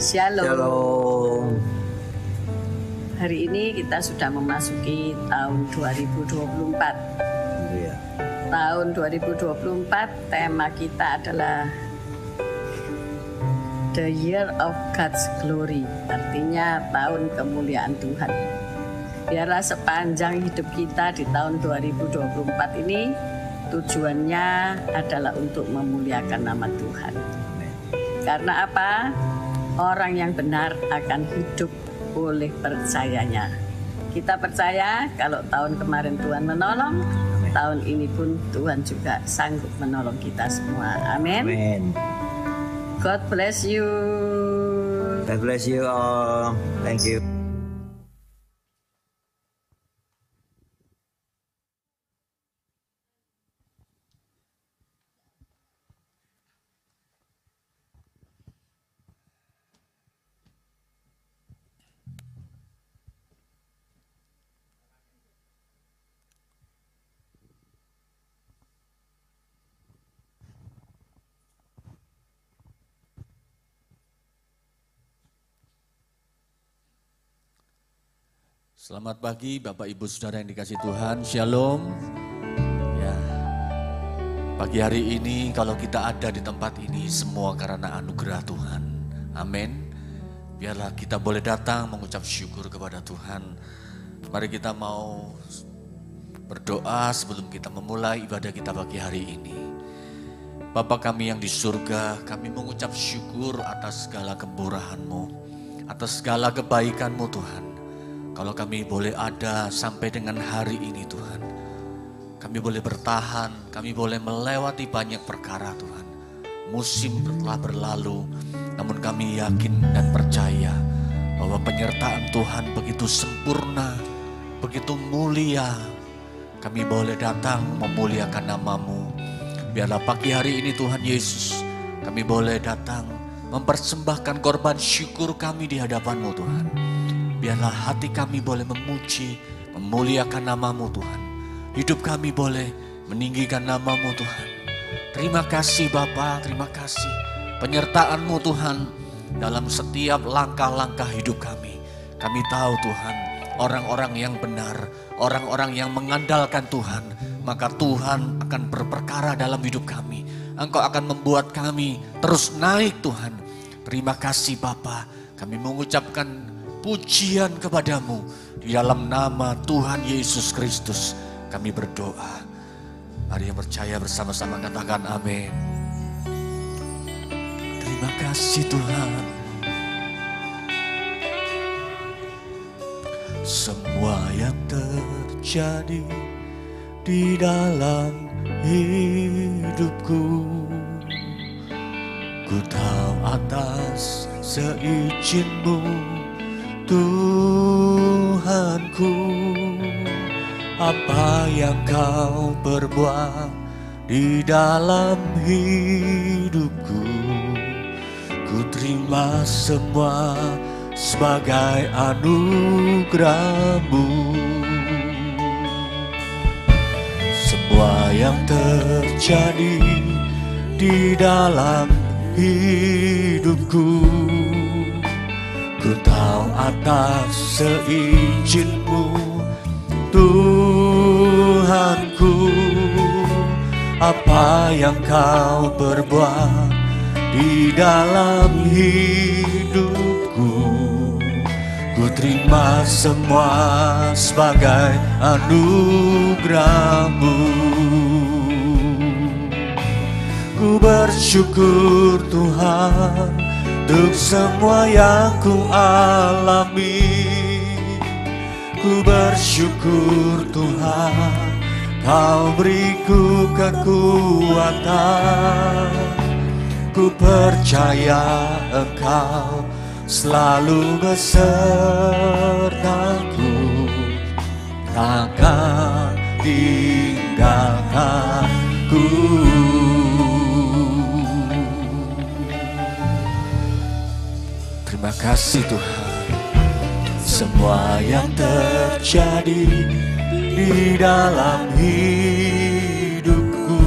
Shalom. Shalom. Hari ini kita sudah memasuki tahun 2024. Iya. Tahun 2024 tema kita adalah The Year of God's Glory, artinya tahun kemuliaan Tuhan. Biarlah sepanjang hidup kita di tahun 2024 ini tujuannya adalah untuk memuliakan nama Tuhan. Karena apa? Orang yang benar akan hidup oleh percayanya. Kita percaya kalau tahun kemarin Tuhan menolong, tahun ini pun Tuhan juga sanggup menolong kita semua. Amin. Amin. God bless you. God bless you all. Thank you. Selamat pagi Bapak Ibu Saudara yang dikasih Tuhan, Shalom. Ya, pagi hari ini kalau kita ada di tempat ini semua karena anugerah Tuhan. Amin. Biarlah kita boleh datang mengucap syukur kepada Tuhan. Mari kita mau berdoa sebelum kita memulai ibadah kita pagi hari ini. Bapa kami yang di surga, kami mengucap syukur atas segala kemurahan-Mu, atas segala kebaikan-Mu Tuhan. Kalau kami boleh ada sampai dengan hari ini Tuhan, kami boleh bertahan, kami boleh melewati banyak perkara Tuhan. Musim telah berlalu, namun kami yakin dan percaya bahwa penyertaan Tuhan begitu sempurna, begitu mulia. Kami boleh datang memuliakan nama-Mu. Biarlah pagi hari ini Tuhan Yesus, kami boleh datang mempersembahkan korban syukur kami di hadapan-Mu Tuhan. Biarlah hati kami boleh memuji, memuliakan nama-Mu Tuhan. Hidup kami boleh meninggikan nama-Mu Tuhan. Terima kasih Bapa, terima kasih penyertaan-Mu Tuhan dalam setiap langkah-langkah hidup kami. Kami tahu Tuhan, orang-orang yang benar, orang-orang yang mengandalkan Tuhan, maka Tuhan akan berperkara dalam hidup kami. Engkau akan membuat kami terus naik Tuhan. Terima kasih Bapa, kami mengucapkan pujian kepadamu di dalam nama Tuhan Yesus Kristus kami berdoa. Mari yang percaya bersama-sama katakan amin. Terima kasih Tuhan. Semua yang terjadi di dalam hidupku, ku tahu atas seizin-Mu Tuhanku. Apa yang Kau perbuat di dalam hidupku, ku terima semua sebagai anugerah-Mu. Semua yang terjadi di dalam hidupku, ku tahu atas seizin-Mu Tuhanku. Apa yang Kau perbuat di dalam hidupku, ku terima semua sebagai anugerah-Mu. Ku bersyukur Tuhan untuk semua yang ku alami. Ku bersyukur Tuhan, Kau beriku kekuatan. Ku percaya Engkau selalu besertaku, takkan tinggalkanku. Terima kasih Tuhan. Semua yang terjadi di dalam hidupku,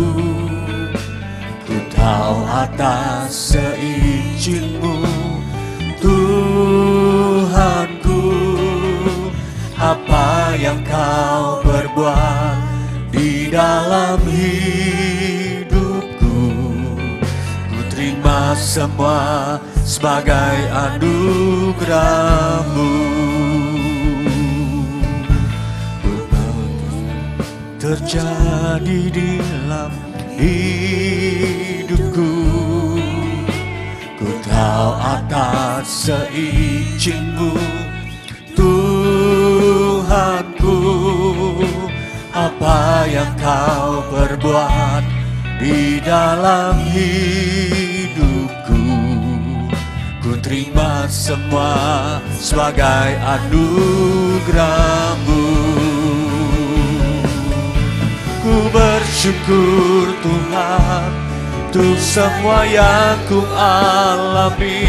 ku tahu atas seizin-Mu Tuhanku, apa yang Kau perbuat di dalam hidupku. Ku terima semua sebagai anugerah-Mu. Terjadi di dalam hidupku, ku tahu atas seizin-Mu. Tuhanku, apa yang Kau perbuat di dalam hidupku. Ku terima semua sebagai anugerah-Mu. Ku bersyukur Tuhan untuk semua yang ku alami.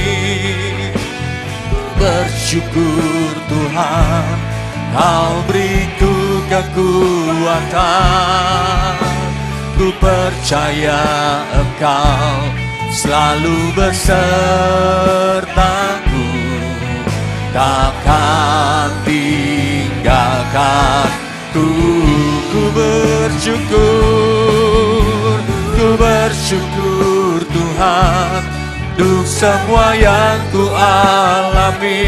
Bersyukur Tuhan, Kau beriku kekuatan. Ku percaya Engkau selalu besertaku, takkan tinggalkanku. Ku bersyukur Tuhan untuk semua yang ku alami.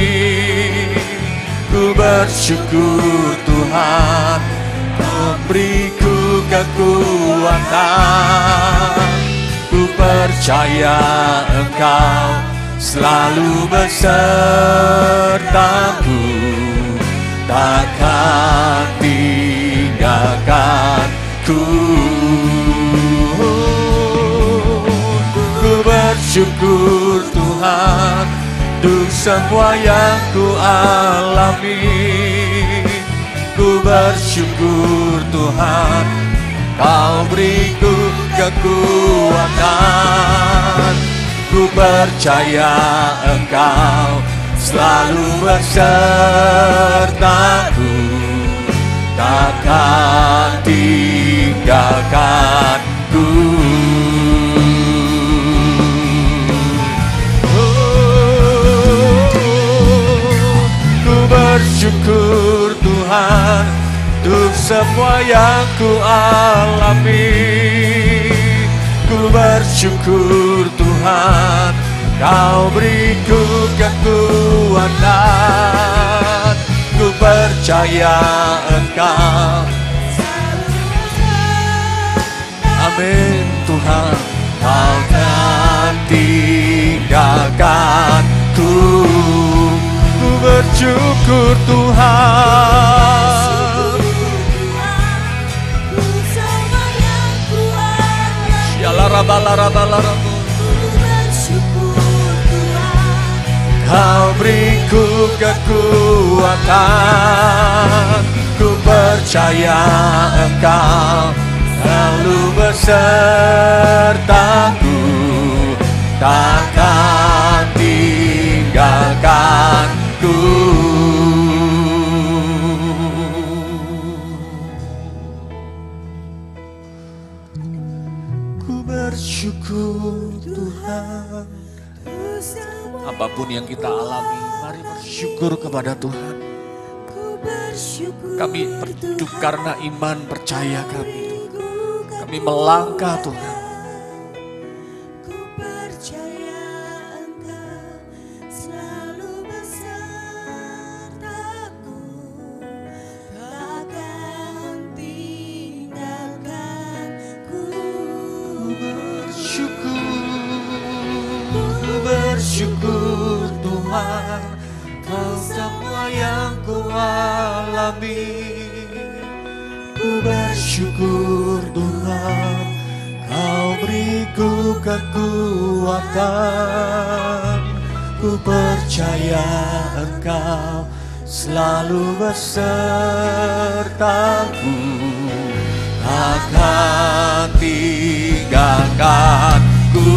Ku bersyukur Tuhan, Kau beriku kekuatan. Ku percaya Engkau selalu besertaku, takkan tinggalkanku. Ku bersyukur Tuhan untuk semua yang ku alami. Ku bersyukur Tuhan, Kau beriku kekuatan. Ku percaya Engkau selalu besertaku, takkan tinggalkanku. Ku bersyukur Tuhan untuk semua yang ku alami. Ku bersyukur Tuhan, Kau beriku kekuatan. Ku percaya Engkau. Amin Tuhan, Kau kan tinggalkanku. Ku bersyukur Tuhan. Kau beriku kekuatan. Ku percaya Engkau selalu besertaku, takkan tinggalkanku. Ku bersyukur Tuhan. Apapun yang kita alami, mari bersyukur kepada Tuhan. Kami hidup karena iman percaya kami. Kami melangkah Tuhan. Bersyukur Tuhan, Kau semua yang ku alami. Ku bersyukur Tuhan, Kau beriku kekuatan. Ku percaya Engkau selalu besertaku, takkan tinggalkanku.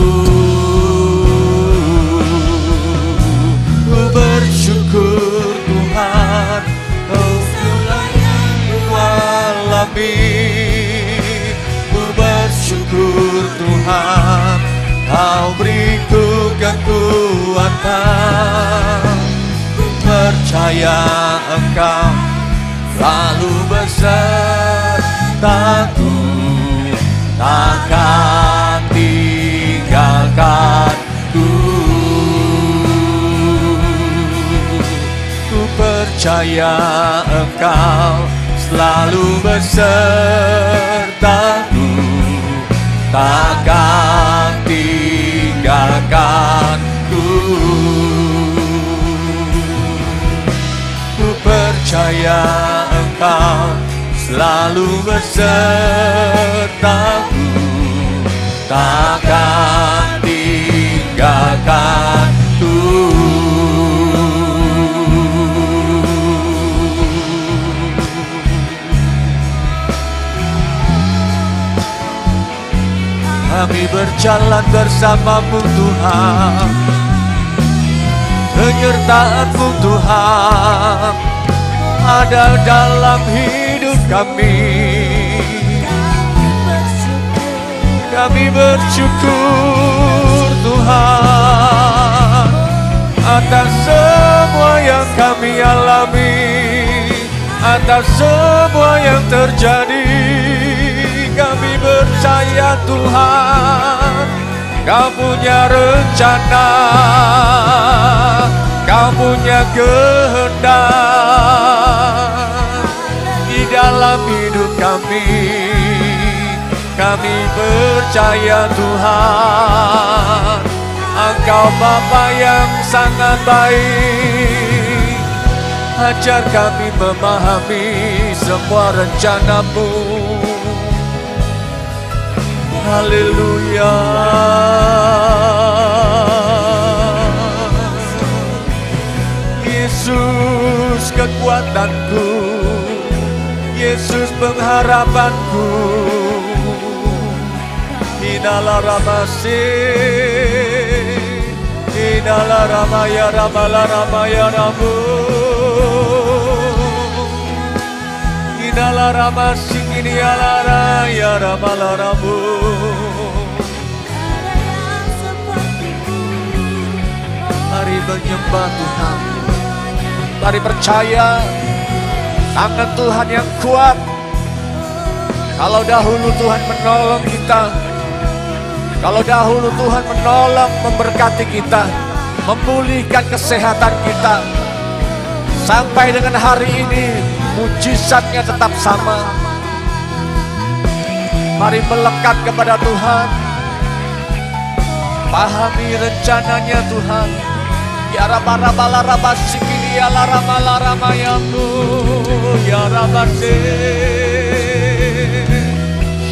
Ku bersyukur Tuhan, Kau semua yang ku alami. Ku bersyukur Tuhan, Kau beriku kekuatan. Ku percaya Engkau selalu besertaku, takkan tinggalkanku. Ku percaya Engkau selalu besertaku, takkan tinggalkanku. Ku percaya Engkau selalu besertaku, takkan tinggalkanku. Kami berjalan bersama-Mu Tuhan, penyertaan-Mu Tuhan ada dalam hidup kami. Kami bersyukur Tuhan atas semua yang kami alami, atas semua yang terjadi. Kami percaya Tuhan, Kau punya rencana, Kau punya kehendak di dalam hidup kami. Kami percaya Tuhan, Engkau Bapa yang sangat baik. Ajar kami memahami semua rencana-Mu. Haleluya. Yesus kekuatanku, Yesus pengharapanku. Inala ramase, inala ramaya ramala ramaya ramu. Inala ramasi kini alara ya ramala ramu. Mari menyembah Tuhan, mari percaya tangan Tuhan yang kuat. Kalau dahulu Tuhan menolong kita, kalau dahulu Tuhan menolong, memberkati kita, memulihkan kesehatan kita, sampai dengan hari ini mujizatnya tetap sama. Mari melekat kepada Tuhan, pahami rencananya Tuhan. Ya rabala rabasikini ya larama yamnu ya rabase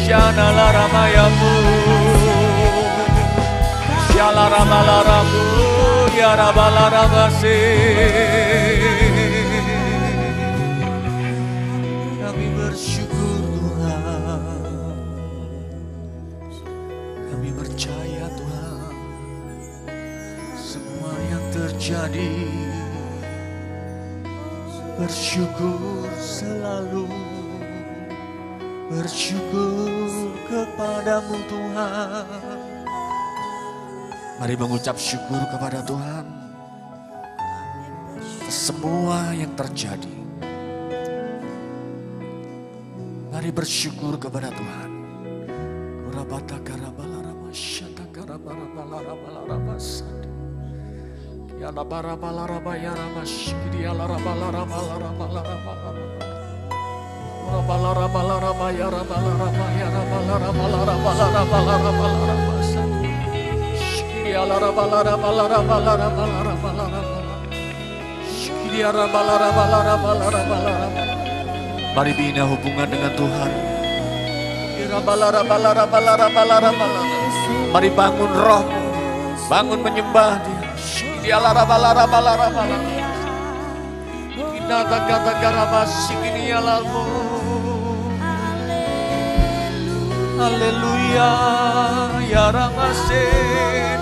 syana larama yamnu syala ramala ramu ya rabala rabase. Kami bersyukur Tuhan, kami percaya Tuhan, semua yang terjadi, bersyukur selalu, bersyukur kepadamu Tuhan. Mari mengucap syukur kepada Tuhan semua yang terjadi. Mari bersyukur kepada Tuhan. Mari bina hubungan dengan Tuhan. Mari bangun rohmu, bangun menyembah Dia. Haleluya, ya ramase,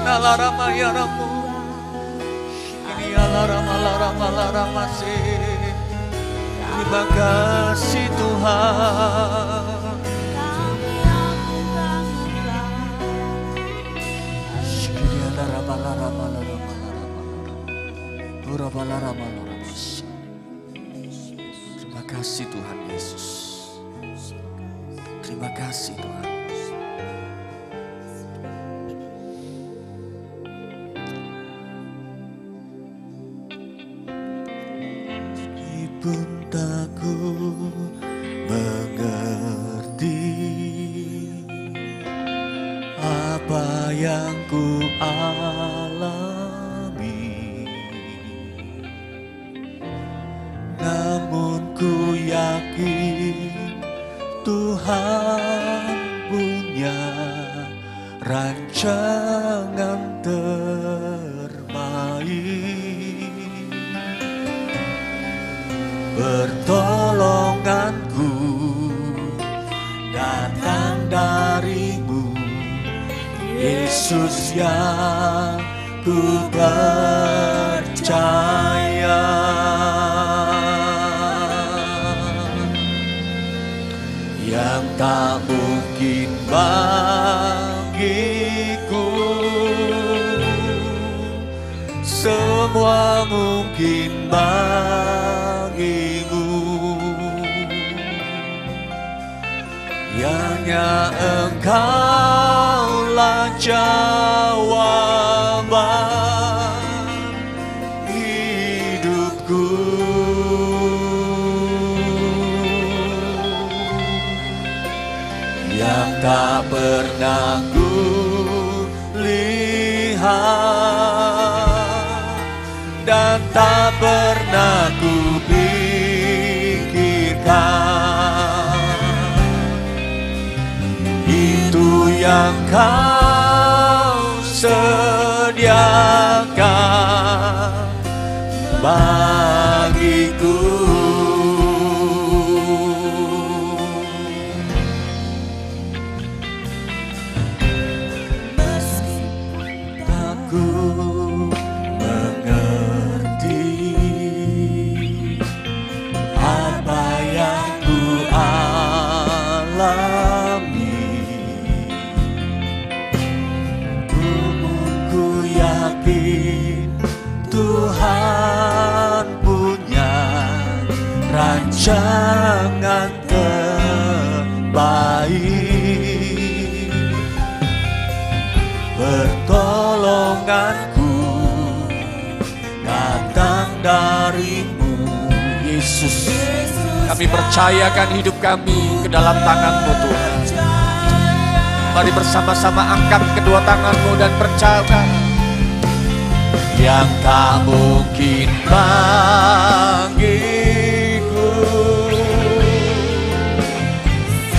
nalarama ya ramu. Ini alaramase. Terima kasih Tuhan. Terima kasih Tuhan Yesus. Terima kasih Tuhan. Meskipun tak ku mengerti apa yang ku alami, namun ku yakin Tuhan punya rancangan terbaik. Pertolonganku datang darimu, Yesus yang ku percaya. Yang tak mungkin bagiku, semua mungkin bagimu. Hanya Engkaulah jawaban hidupku. Yang tak pernah ku lihat dan tak pernah ku pikirkan, itu yang Kau sediakan bagiku. Tuhan punya rancangan terbaik. Pertolonganku datang darimu, Yesus. Kami percayakan hidup kami ke dalam tangan-Mu Tuhan. Mari bersama-sama angkat kedua tangan-Mu dan percayakan. Yang tak mungkin bagiku,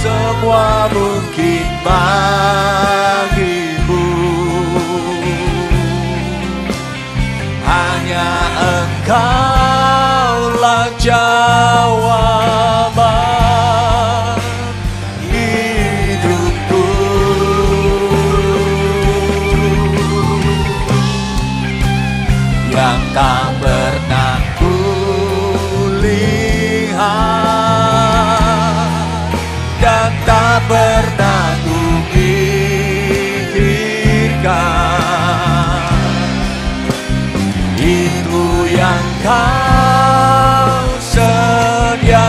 semua mungkin bagimu. Hanya Engkaulah jawaban hidupku. Yang tak pernah ku lihat dan tak pernah ku pikirkan, itu yang Kau sediakan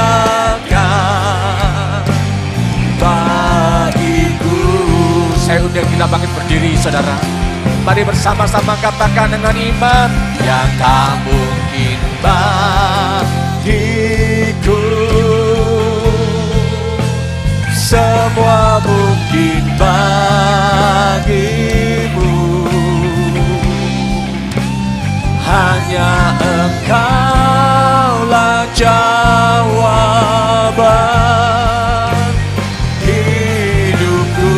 bagiku. Saya undang kita bangkit berdiri, saudara. Mari bersama-sama katakan dengan iman. Yang tak mungkin bagiku, semua mungkin bagimu. Hanya Engkaulah jawaban hidupku.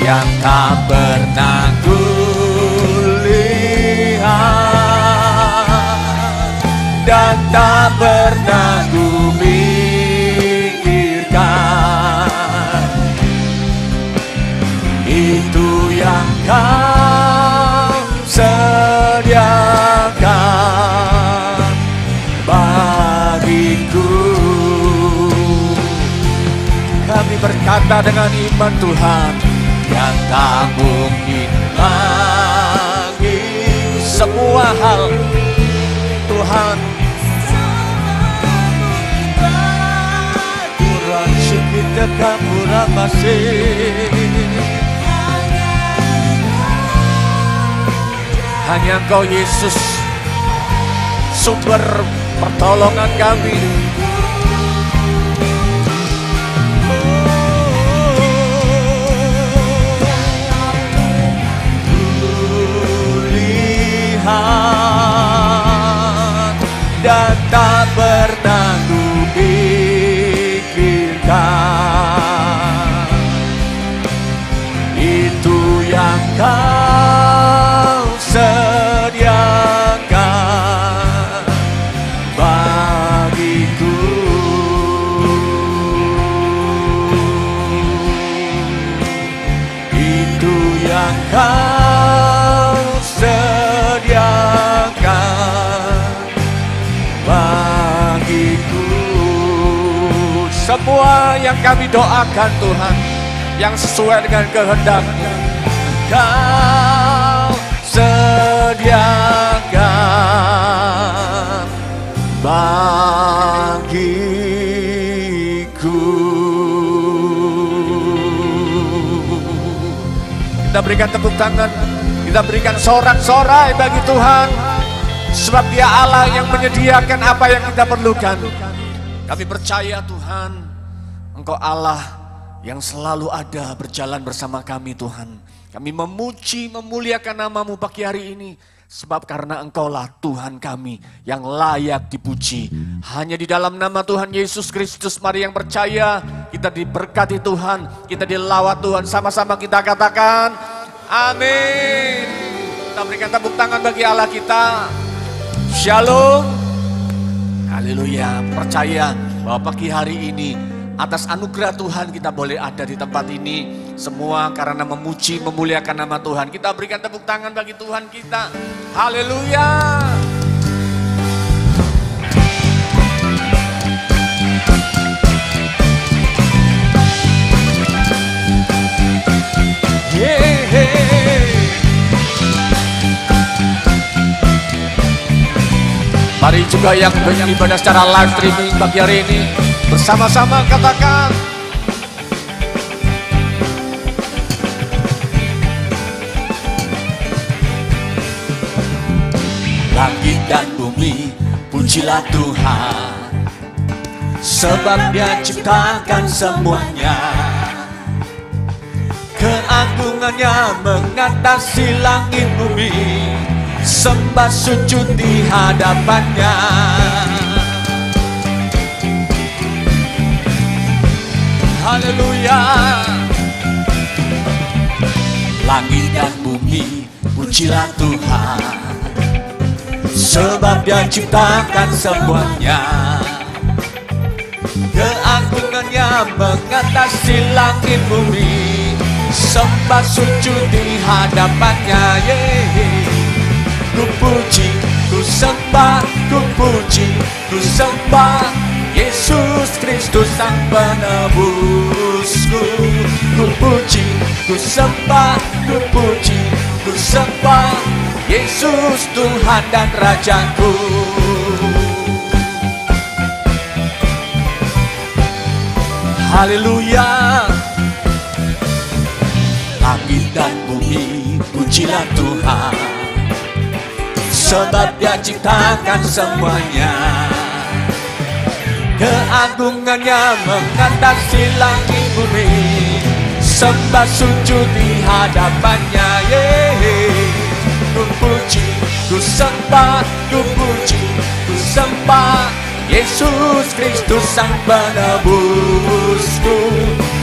Yang tak pernah ku lihat dan tak pernah ku pikirkan, kami berkata dengan iman Tuhan, yang tak mungkin lagi. Semua hal Tuhan, kurang sedikit kamu masih. Hanya Engkau Yesus, sumber pertolongan kami. Lihat dan tak pernah kupikirkan, itu yang Kau sediakan bagiku. Itu yang Kau sediakan bagiku. Semua yang kami doakan Tuhan, yang sesuai dengan kehendak-Mu, Kau sediakan bagiku. Kita berikan tepuk tangan, kita berikan sorak-sorai bagi Tuhan, sebab Dia Allah yang menyediakan apa yang kita perlukan. Kami percaya Tuhan, Engkau Allah yang selalu ada berjalan bersama kami Tuhan. Kami memuji, memuliakan nama-Mu pagi hari ini, sebab karena Engkaulah Tuhan kami yang layak dipuji. Hanya di dalam nama Tuhan Yesus Kristus, mari yang percaya, kita diberkati Tuhan, kita dilawat Tuhan. Sama-sama kita katakan, amin. Kita berikan tepuk tangan bagi Allah kita. Shalom. Haleluya. Percaya bahwa pagi hari ini, atas anugerah Tuhan kita boleh ada di tempat ini. Semua karena memuji, memuliakan nama Tuhan. Kita berikan tepuk tangan bagi Tuhan kita. Haleluya. Mari juga yang beribadah secara live streaming pagi hari ini, bersama-sama katakan, langit dan bumi pujilah Tuhan, sebab Dia ciptakan semuanya. Keagungannya mengatasi langit bumi, sembah sujud di hadapannya. Haleluya. Langit dan bumi pujilah Tuhan, sebab Dia ciptakan semuanya. Keagungannya mengatasi langit bumi, sembah sujud di hadapannya. Ku puji, ku sembah, ku puji, ku sembah Yesus Kristus Sang Penebusku. Ku puji, ku sembah, ku puji, ku sembah Yesus Tuhan dan Rajaku. Haleluya. Langit dan bumi pujilah Tuhan, sebab Dia ciptakan semuanya. Keagungannya mengatasi langit bumi, sembah sujud di hadapannya. Ku puji, ku sembah, ku puji, ku sembah Yesus Kristus Sang Penebusku.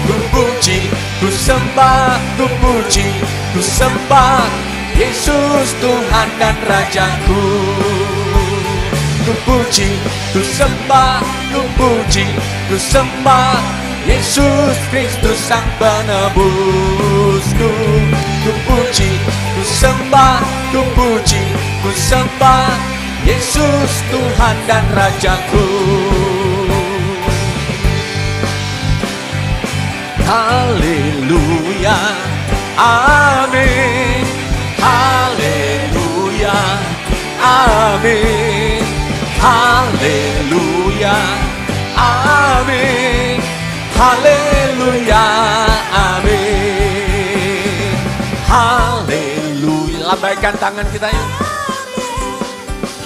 Ku puji, ku sembah, ku puji, ku sembah Yesus Tuhan dan Rajaku. Ku puji, ku sembah, ku puji, ku sembah Yesus Kristus Sang Penebusku. Ku puji, ku sembah, ku puji, ku sembah Yesus Tuhan dan Rajaku. Haleluya, amin. Haleluya, amin. Haleluya, amin. Haleluya, amin. Haleluya. Lambaikan tangan kita yuk.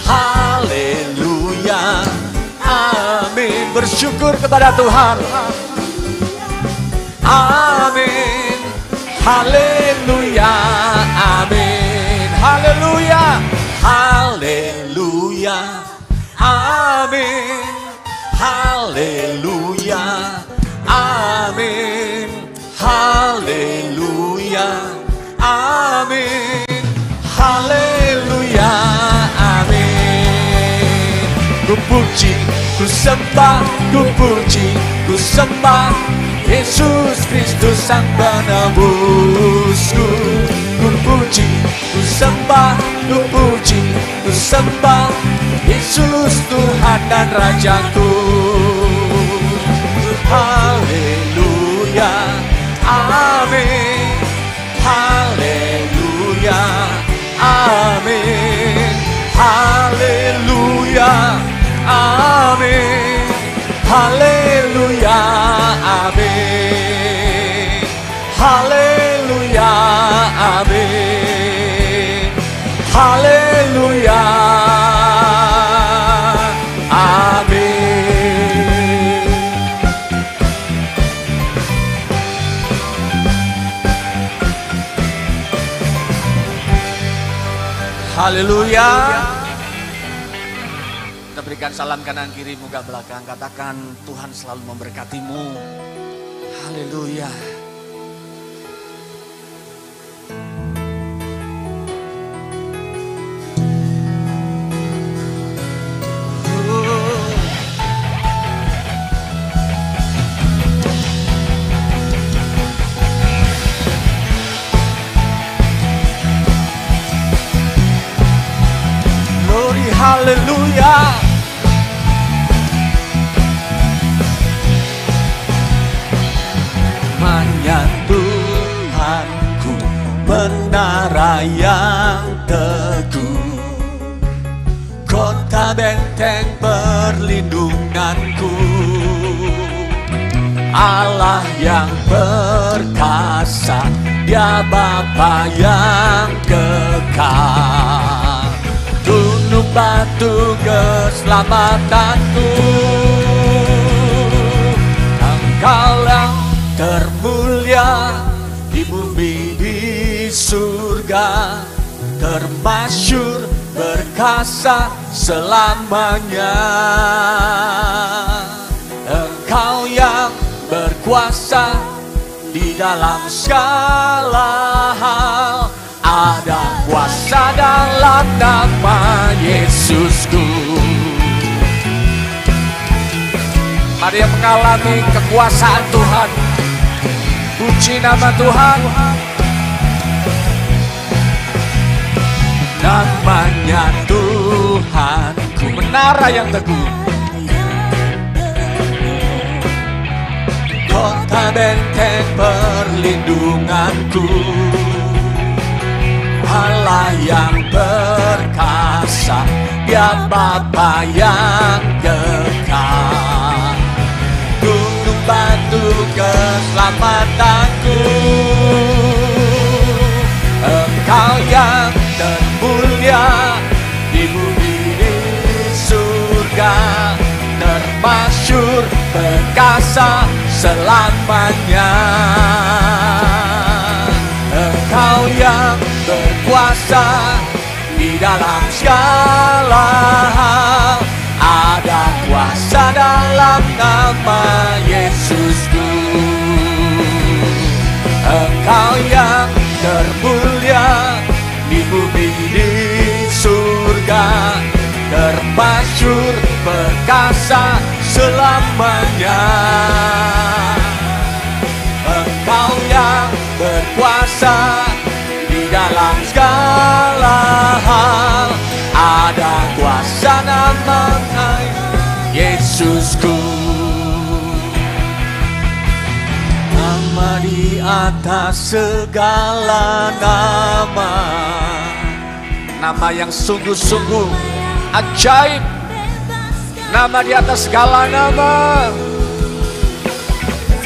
Haleluya, amin. Bersyukur kepada Tuhan. Amin. Haleluya, amin. Haleluya, haleluya, amin. Haleluya, amin. Haleluya, amin. Haleluya, amin. Ku puji, ku sembah, ku puji, ku sembah Yesus Kristus Sang Penebusku. Ku puji, ku sembah, ku puji, ku sembah Yesus Tuhan dan Rajaku. Haleluya, amin. Haleluya, amin. Haleluya, amin. Haleluya, amin. Haleluya, amin. Haleluya, amin. Haleluya. Kita berikan salam kanan kiri muka belakang. Katakan Tuhan selalu memberkatimu. Haleluya. Glory, haleluya. Hanya Tuhanku, menara yang teguh, kota benteng perlindunganku, Allah yang perkasa, Dia Bapa yang kekal, gunung batu keselamatanku, Engkau yang termulia di bumi di surga, termasyur berkasa selamanya. Engkau yang berkuasa di dalam segala hal, ada kuasa dalam nama Yesusku. Mari yang mengalami kekuasaan Tuhan, puji nama Tuhan. Namanya Tuhanku, menara yang teguh, kota benteng perlindunganku, Allah yang perkasa, Dia Bapa yang kekal, gunung batu keselamatanku, Engkau yang termulia di bumi di surga, termasyur perkasa selamanya. Engkau yang berkuasa di dalam segala hal, ada kuasa dalam nama Yesusku. Engkau yang termulia di bumi di surga, termasyur perkasa selamanya. Engkau yang berkuasa di dalam segala hal, ada kuasa nama Yesusku. di atas segala nama, nama yang sungguh-sungguh ajaib, nama di atas segala nama.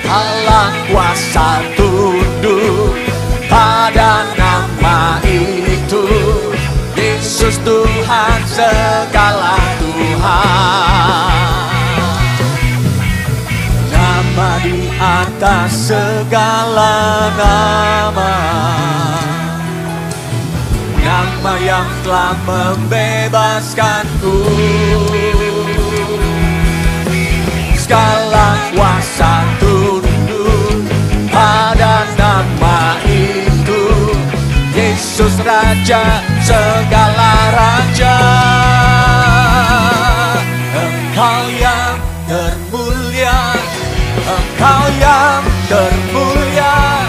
Allah kuasa tunduk pada nama itu, Yesus Tuhan segala Tuhan. Nama di atas segala nama, nama yang telah membebaskanku. Segala kuasa tunduk pada nama itu, Yesus Raja segala raja. Engkau yang termulia, Engkau yang termulia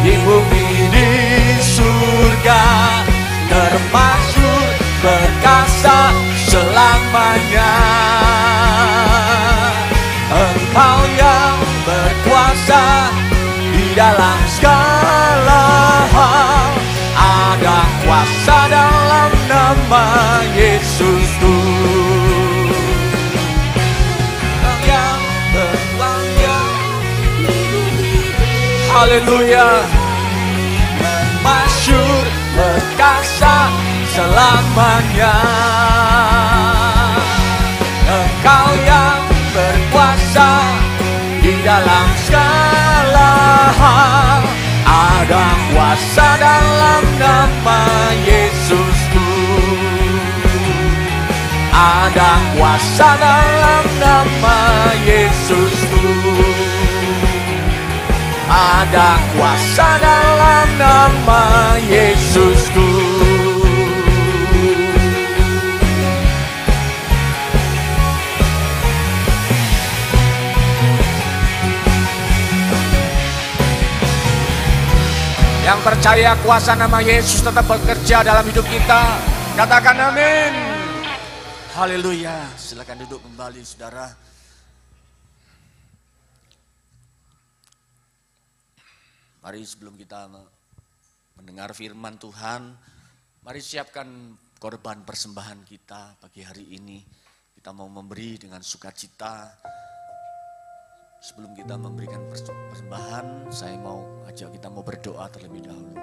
di bumi di surga, termasyhur perkasa selamanya. Engkau yang berkuasa di dalam segala hal, ada kuasa dalam nama Yesusku. Yang berkuasa, haleluya, masyhur perkasa selamanya. Engkau yang berkuasa di dalam segala hal, ada kuasa dalam nama Yesusku. Ada kuasa dalam nama Yesusku. Ada kuasa dalam nama Yesusku. Yang percaya kuasa nama Yesus tetap bekerja dalam hidup kita, katakan amin. Haleluya. Silakan duduk kembali saudara. Mari sebelum kita mendengar firman Tuhan, mari siapkan korban persembahan kita pagi hari ini. Kita mau memberi dengan sukacita. Sebelum kita memberikan persembahan, saya mau ajak kita mau berdoa terlebih dahulu.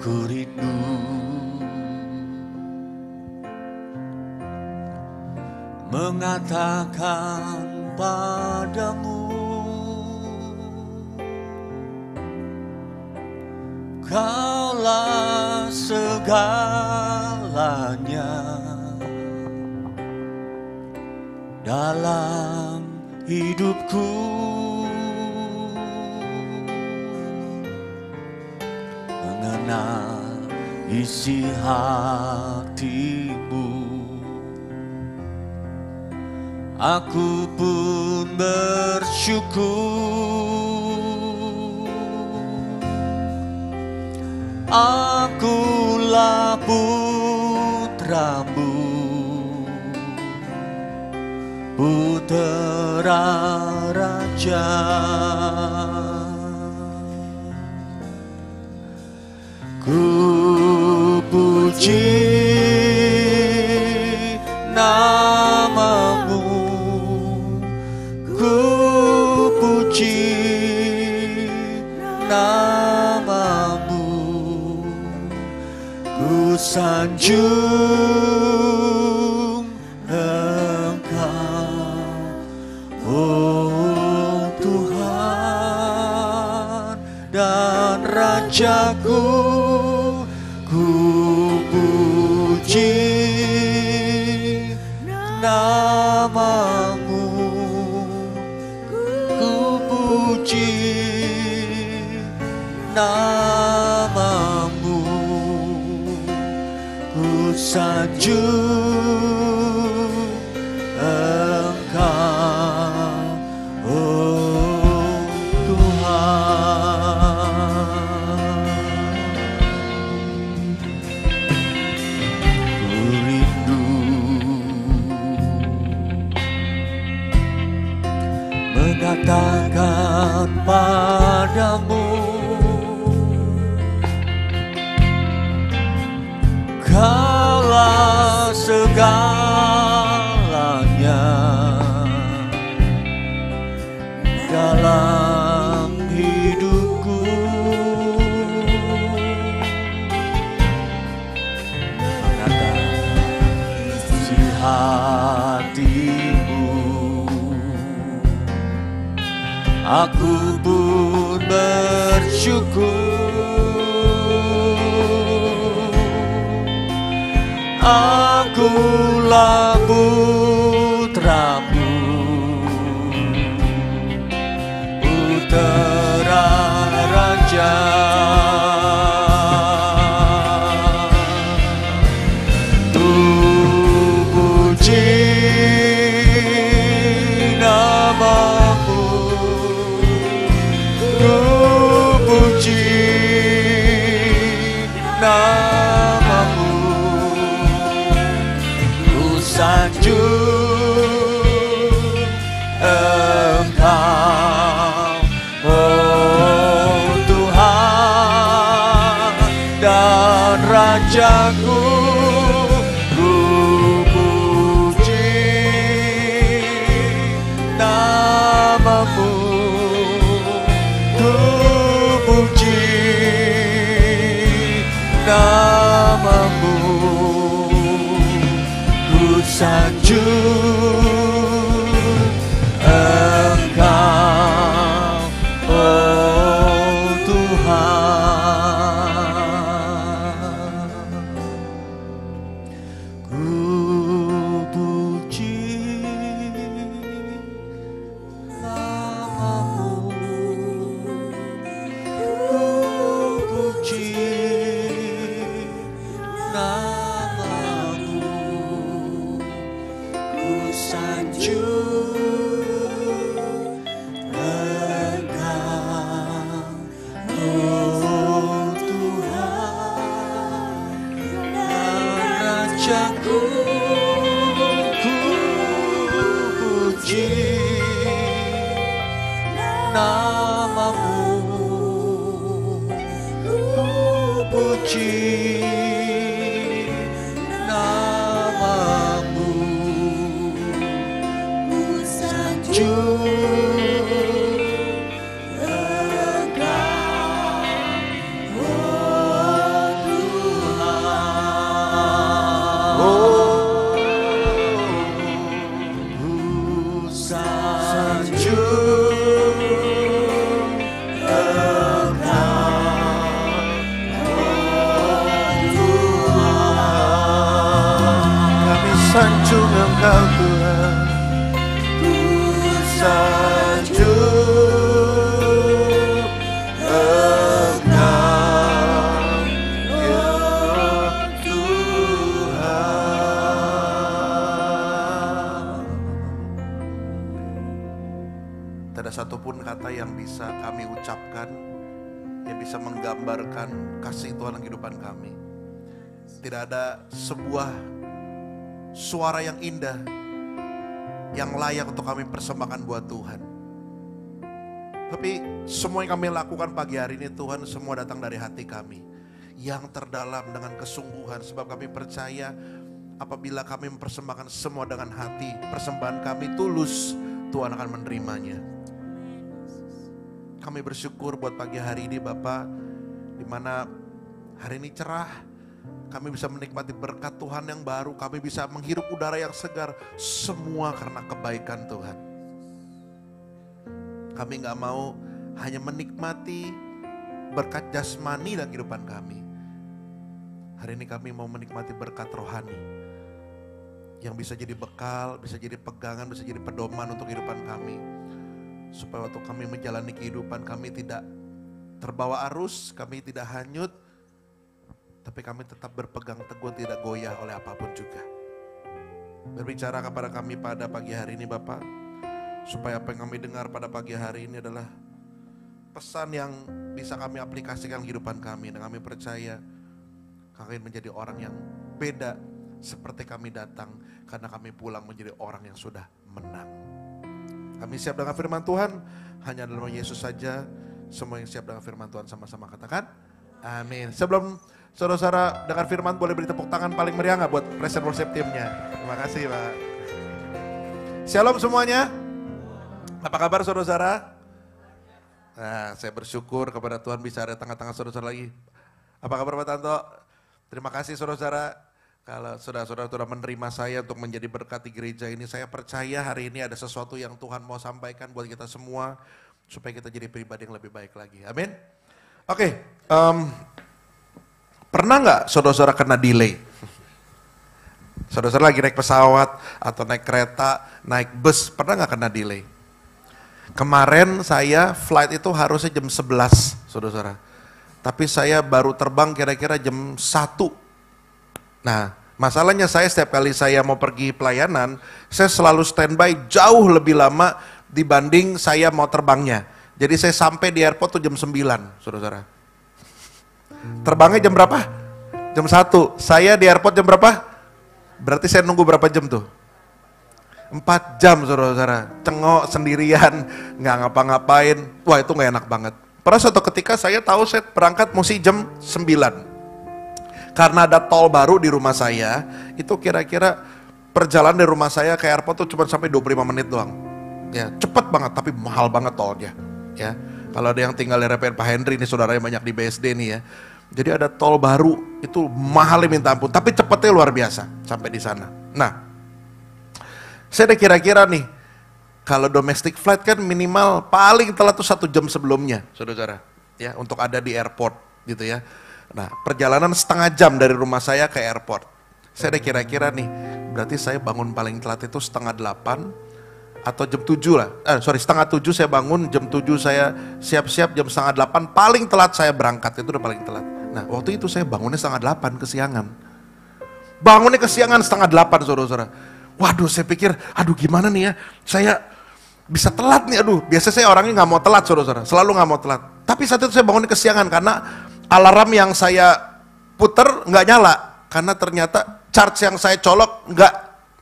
Ku rindu mengatakan padamu, Kaulah segalanya dalam hidupku. Mengenal isi hatimu, aku pun bersyukur. Akulah putramu, putra raja. Ku puji namamu, ku puji namamu, ku sanjung Rajaku, ku puji namamu, ku puji namamu, ku sanjung Engkau, oh Tuhan. Ku rindu mengatakan padamu, Kaulah segalanya dalam hidupku. Menatap isi hatimu, aku pun bersyukur. Akulah putramu, putra raja. Ku puji namamu, ku puji namamu, sanjung Engkau, oh Tuhan dan Rajaku. Ku puji namamu, ku puji namamu, sanjung Engkau, oh Tuhan. Ku puji namamu, ku puji namamu, sanjung Engkau, oh Tuhan dan Rajaku. Ku puji namamu, ku puji namamu, sanjung Engkau Tuhan, ku sanjung Engkau ya Tuhan. Tidak ada satupun kata yang bisa kami ucapkan yang bisa menggambarkan kasih Tuhan dalam kehidupan kami. Tidak ada sebuah suara yang indah yang layak untuk kami persembahkan buat Tuhan. Tapi semua yang kami lakukan pagi hari ini Tuhan, semua datang dari hati kami yang terdalam dengan kesungguhan. Sebab kami percaya apabila kami mempersembahkan semua dengan hati, persembahan kami tulus, Tuhan akan menerimanya. Kami bersyukur buat pagi hari ini Bapak, di mana hari ini cerah. Kami bisa menikmati berkat Tuhan yang baru. Kami bisa menghirup udara yang segar. Semua karena kebaikan Tuhan. Kami gak mau hanya menikmati berkat jasmani dalam kehidupan kami. Hari ini kami mau menikmati berkat rohani yang bisa jadi bekal, bisa jadi pegangan, bisa jadi pedoman untuk kehidupan kami. Supaya waktu kami menjalani kehidupan kami tidak terbawa arus, kami tidak hanyut, tapi kami tetap berpegang teguh, tidak goyah oleh apapun juga. Berbicara kepada kami pada pagi hari ini Bapak, supaya apa yang kami dengar pada pagi hari ini adalah pesan yang bisa kami aplikasikan kehidupan kami. Dan kami percaya kami menjadi orang yang beda seperti kami datang, karena kami pulang menjadi orang yang sudah menang. Kami siap dengan firman Tuhan, hanya dalam Yesus saja. Semua yang siap dengan firman Tuhan sama-sama katakan amin. Sebelum saudara-saudara dengar firman, boleh beri tepuk tangan paling meriah gak buat Praise and Worship teamnya? Terima kasih Pak. Shalom semuanya. Apa kabar saudara-saudara? Nah, saya bersyukur kepada Tuhan bisa ada tengah-tengah saudara-saudara lagi. Apa kabar Pak Tanto? Terima kasih saudara-saudara. Kalau saudara-saudara sudah menerima saya untuk menjadi berkat di gereja ini, saya percaya hari ini ada sesuatu yang Tuhan mau sampaikan buat kita semua, supaya kita jadi pribadi yang lebih baik lagi. Amin. Oke, pernah nggak saudara-saudara kena delay? Saudara-saudara lagi naik pesawat atau naik kereta, naik bus, pernah nggak kena delay? Kemarin saya flight itu harusnya jam 11, saudara-saudara. Tapi saya baru terbang kira-kira jam 1. Nah, masalahnya saya setiap kali saya mau pergi pelayanan, saya selalu standby jauh lebih lama dibanding saya mau terbangnya. Jadi saya sampai di airport tuh jam 9, saudara-saudara. Terbangnya jam berapa? Jam 1. Saya di airport jam berapa? Berarti saya nunggu berapa jam tuh? 4 jam saudara-saudara. Cengok sendirian, nggak ngapa-ngapain. Wah itu nggak enak banget. Pada suatu ketika saya tahu saya berangkat mesti jam 9. Karena ada tol baru di rumah saya, itu kira-kira perjalanan dari rumah saya ke airport tuh cuma sampai 25 menit doang. Ya, cepet banget tapi mahal banget tolnya. Ya, kalau ada yang tinggal di RPN Pak Henry ini saudaranya banyak di BSD nih ya. Jadi ada tol baru itu mahal minta ampun, tapi cepetnya luar biasa sampai di sana. Nah, saya ada kira-kira nih, kalau domestic flight kan minimal paling telat tuh 1 jam sebelumnya, saudara-saudara, ya untuk ada di airport gitu ya. Nah, perjalanan setengah jam dari rumah saya ke airport. Saya ada kira-kira nih, berarti saya bangun paling telat itu setengah 8 atau jam 7 lah. Setengah 7 saya bangun, jam 7 saya siap-siap, jam setengah 8 paling telat saya berangkat, itu udah paling telat. Nah, waktu itu saya bangunnya setengah 8 kesiangan. Bangunnya kesiangan setengah 8 saudara-saudara. Waduh, saya pikir, aduh gimana nih ya, saya bisa telat nih, aduh. Biasa saya orangnya nggak mau telat saudara-saudara, selalu nggak mau telat. Tapi saat itu saya bangunnya kesiangan karena alarm yang saya puter nggak nyala. Karena ternyata charge yang saya colok nggak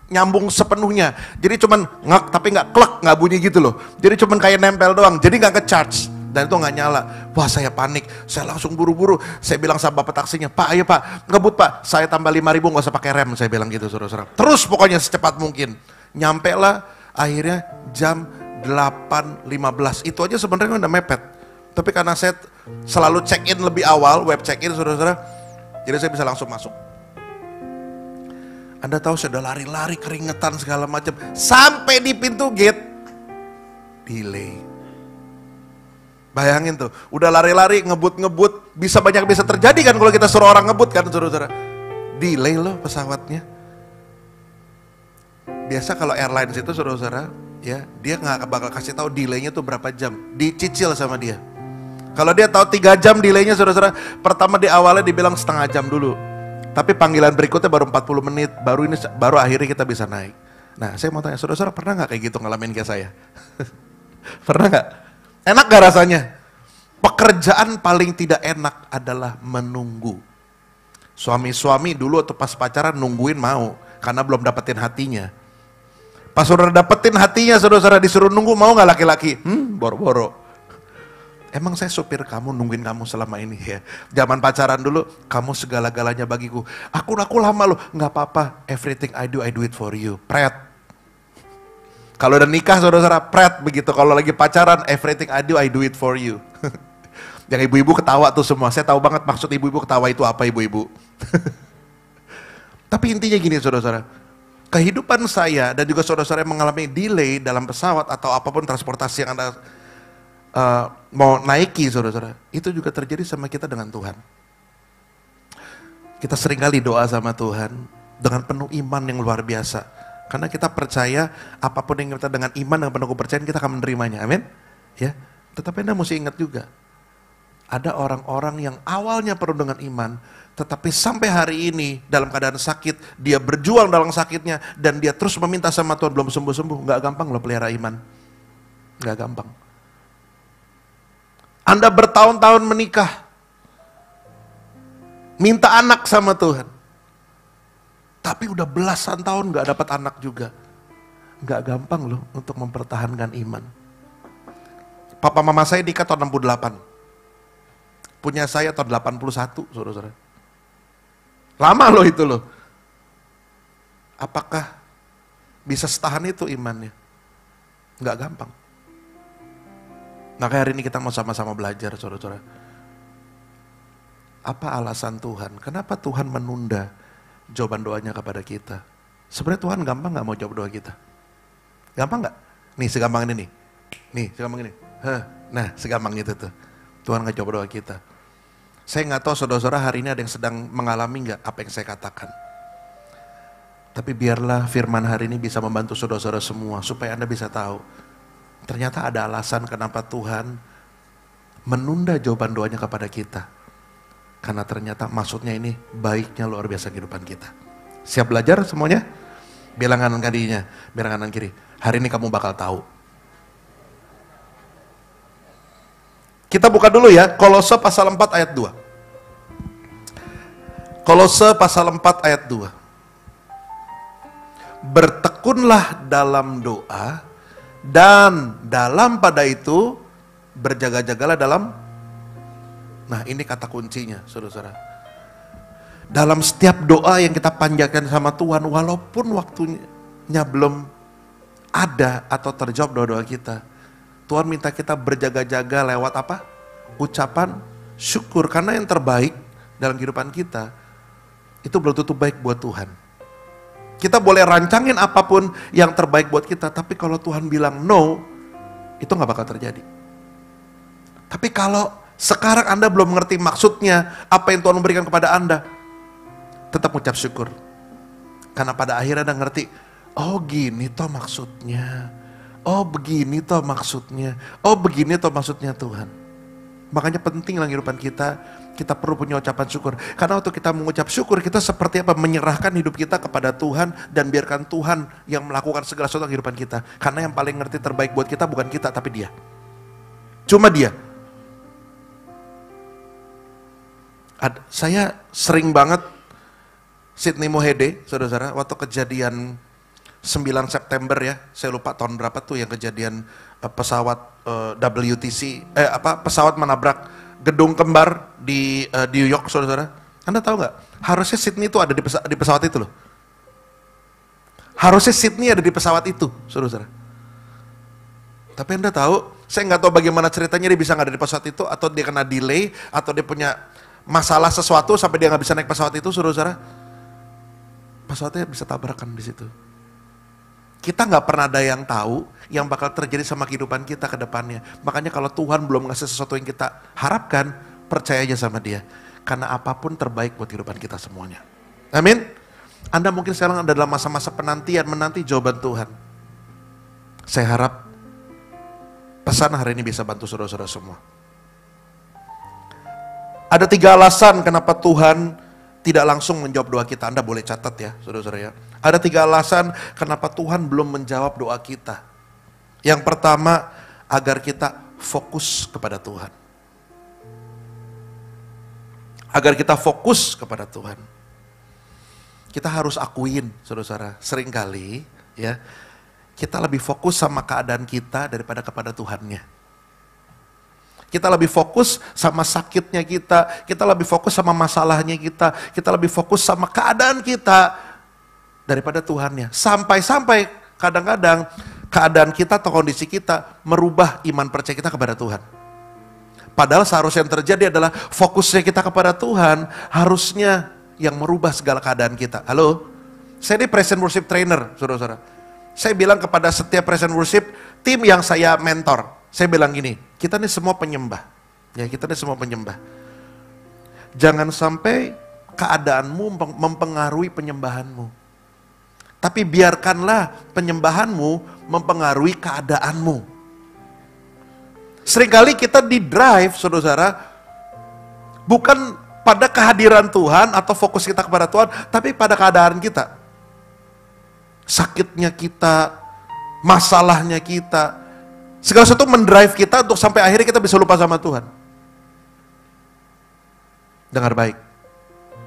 nyambung sepenuhnya. Jadi cuman ngak tapi nggak klek, nggak bunyi gitu loh. Jadi cuman kayak nempel doang, jadi nggak ke-charge. Dan itu nggak nyala. Wah saya panik, saya langsung buru-buru. Saya bilang sama bapak taksinya, Pak ayo Pak, ngebut Pak, saya tambah 5.000 nggak usah pakai rem, saya bilang gitu saudara-saudara. Terus pokoknya secepat mungkin. Nyampe lah akhirnya jam 8.15. Itu aja sebenarnya udah mepet. Tapi karena saya selalu check in lebih awal, web check in saudara-saudara, jadi saya bisa langsung masuk. Anda tahu saya udah lari-lari keringetan segala macam, sampai di pintu gate delay. Bayangin tuh, udah lari-lari ngebut-ngebut, bisa terjadi kan kalau kita suruh orang ngebut kan saudara-saudara. Delay loh pesawatnya. Biasa kalau airlines itu saudara-saudara, ya dia nggak bakal kasih tahu delaynya tuh berapa jam, dicicil sama dia. Kalau dia tahu 3 jam delaynya saudara-saudara, pertama di awalnya dibilang setengah jam dulu. Tapi panggilan berikutnya baru 40 menit, baru akhirnya kita bisa naik. Nah saya mau tanya, saudara-saudara pernah nggak kayak gitu ngalamin kayak saya? Pernah nggak? Enak gak rasanya? Pekerjaan paling tidak enak adalah menunggu. Suami-suami dulu atau pas pacaran nungguin mau, karena belum dapetin hatinya. Pas saudara dapetin hatinya, saudara disuruh nunggu, mau gak laki-laki? Boro-boro. Emang saya supir kamu, nungguin kamu selama ini ya. Zaman pacaran dulu, kamu segala-galanya bagiku. Aku lama loh, gak apa-apa. Everything I do it for you. Pret. Kalau udah nikah saudara-saudara, pret begitu. Kalau lagi pacaran, everything I do it for you. Yang ibu-ibu ketawa tuh semua. Saya tahu banget maksud ibu-ibu ketawa itu apa ibu-ibu. Tapi intinya gini saudara-saudara. Kehidupan saya dan juga saudara-saudara yang mengalami delay dalam pesawat atau apapun transportasi yang Anda mau naiki, saudara-saudara, itu juga terjadi sama kita dengan Tuhan. Kita seringkali doa sama Tuhan dengan penuh iman yang luar biasa. Karena kita percaya apapun yang kita dengan iman yang penuh kepercayaan kita akan menerimanya. Amin. Ya. Tetapi Anda mesti ingat juga, ada orang-orang yang awalnya penuh dengan iman, tetapi sampai hari ini dalam keadaan sakit, dia berjuang dalam sakitnya, dan dia terus meminta sama Tuhan belum sembuh-sembuh. Nggak gampang loh pelihara iman. Nggak gampang. Anda bertahun-tahun menikah, minta anak sama Tuhan, tapi udah belasan tahun nggak dapat anak juga. Nggak gampang loh untuk mempertahankan iman. Papa mama saya nikah tahun 68. Punya saya tahun 81, saudara-saudara. Lama loh itu loh. Apakah bisa setahan itu imannya? Nggak gampang. Maka hari ini kita mau sama-sama belajar, saudara-saudara. Apa alasan Tuhan? Kenapa Tuhan menunda jawaban doanya kepada kita? Sebenarnya Tuhan gampang nggak mau jawab doa kita? Gampang nggak? Nih segampang ini nih. Nih segampang ini. Nah segampang itu tuh. Tuhan nggak jawab doa kita. Saya nggak tahu saudara-saudara hari ini ada yang sedang mengalami nggak apa yang saya katakan. Tapi biarlah firman hari ini bisa membantu saudara-saudara semua supaya Anda bisa tahu. Ternyata ada alasan kenapa Tuhan menunda jawaban doanya kepada kita. Karena ternyata maksudnya ini baiknya luar biasa kehidupan kita. Siap belajar semuanya? Bilang kanan kirinya, bilang kanan kiri. Hari ini kamu bakal tahu. Kita buka dulu ya, Kolose pasal 4 ayat 2. Kolose pasal 4 ayat 2. Bertekunlah dalam doa, dan dalam pada itu berjaga-jagalah dalam. Nah ini kata kuncinya saudara-saudara. Dalam setiap doa yang kita panjatkan sama Tuhan, walaupun waktunya belum ada atau terjawab doa-doa kita, Tuhan minta kita berjaga-jaga lewat apa? Ucapan syukur. Karena yang terbaik dalam kehidupan kita, itu belum tentu baik buat Tuhan. Kita boleh rancangin apapun yang terbaik buat kita, tapi kalau Tuhan bilang no, itu gak bakal terjadi. Tapi kalau sekarang Anda belum mengerti maksudnya, apa yang Tuhan memberikan kepada Anda, tetap ucap syukur. Karena pada akhirnya Anda ngerti, oh gini toh maksudnya, oh begini toh maksudnya, oh begini toh maksudnya Tuhan. Makanya penting dalam kehidupan kita perlu punya ucapan syukur. Karena waktu kita mengucap syukur, kita seperti apa? Menyerahkan hidup kita kepada Tuhan dan biarkan Tuhan yang melakukan segala sesuatu dalam kehidupan kita. Karena yang paling ngerti terbaik buat kita bukan kita, tapi Dia. Cuma Dia. Saya sering banget Sydney Mohede, saudara-saudara, waktu kejadian 9 September ya, saya lupa tahun berapa tuh yang kejadian pesawat WTC, pesawat menabrak gedung kembar di New York, saudara-saudara. Anda tahu nggak? Harusnya Sydney itu ada di pesawat itu loh. Harusnya Sydney ada di pesawat itu, saudara-saudara. Tapi Anda tahu, saya nggak tahu bagaimana ceritanya dia bisa nggak ada di pesawat itu, atau dia kena delay, atau dia punya masalah sesuatu sampai dia nggak bisa naik pesawat itu, saudara-saudara. Pesawatnya bisa tabrakan di situ. Kita nggak pernah ada yang tahu yang bakal terjadi sama kehidupan kita ke depannya. Makanya kalau Tuhan belum ngasih sesuatu yang kita harapkan, percaya aja sama Dia. Karena apapun terbaik buat kehidupan kita semuanya. Amin. Anda mungkin sekarang ada dalam masa-masa penantian, menanti jawaban Tuhan. Saya harap pesan hari ini bisa bantu saudara-saudara semua. Ada 3 alasan kenapa Tuhan tidak langsung menjawab doa kita. Anda boleh catat ya, saudara-saudara ya. Ada 3 alasan kenapa Tuhan belum menjawab doa kita. Yang pertama, agar kita fokus kepada Tuhan. Agar kita fokus kepada Tuhan. Kita harus akuin, saudara-saudara, seringkali ya, kita lebih fokus sama keadaan kita daripada kepada Tuhannya. Kita lebih fokus sama sakitnya kita lebih fokus sama masalahnya kita lebih fokus sama keadaan kita daripada Tuhannya. Sampai-sampai kadang-kadang keadaan kita atau kondisi kita merubah iman percaya kita kepada Tuhan. Padahal seharusnya yang terjadi adalah fokusnya kita kepada Tuhan, harusnya yang merubah segala keadaan kita. Halo? Saya ini present worship trainer, saudara-saudara. Saya bilang kepada setiap present worship, tim yang saya mentor, saya bilang gini, Kita nih semua penyembah. Ya, kita nih semua penyembah. Jangan sampai keadaanmu mempengaruhi penyembahanmu. Tapi biarkanlah penyembahanmu mempengaruhi keadaanmu. Seringkali kita di drive, saudara-saudara, bukan pada kehadiran Tuhan atau fokus kita kepada Tuhan, tapi pada keadaan kita. Sakitnya kita, masalahnya kita, segala sesuatu mendrive kita untuk sampai akhirnya kita bisa lupa sama Tuhan. Dengar baik,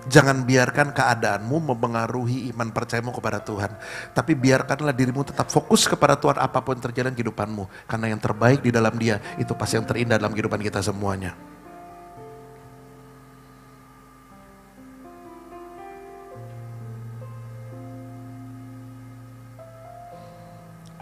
jangan biarkan keadaanmu mempengaruhi iman percayamu kepada Tuhan. Tapi biarkanlah dirimu tetap fokus kepada Tuhan apapun terjadi dalam kehidupanmu. Karena yang terbaik di dalam Dia, itu pasti yang terindah dalam kehidupan kita semuanya.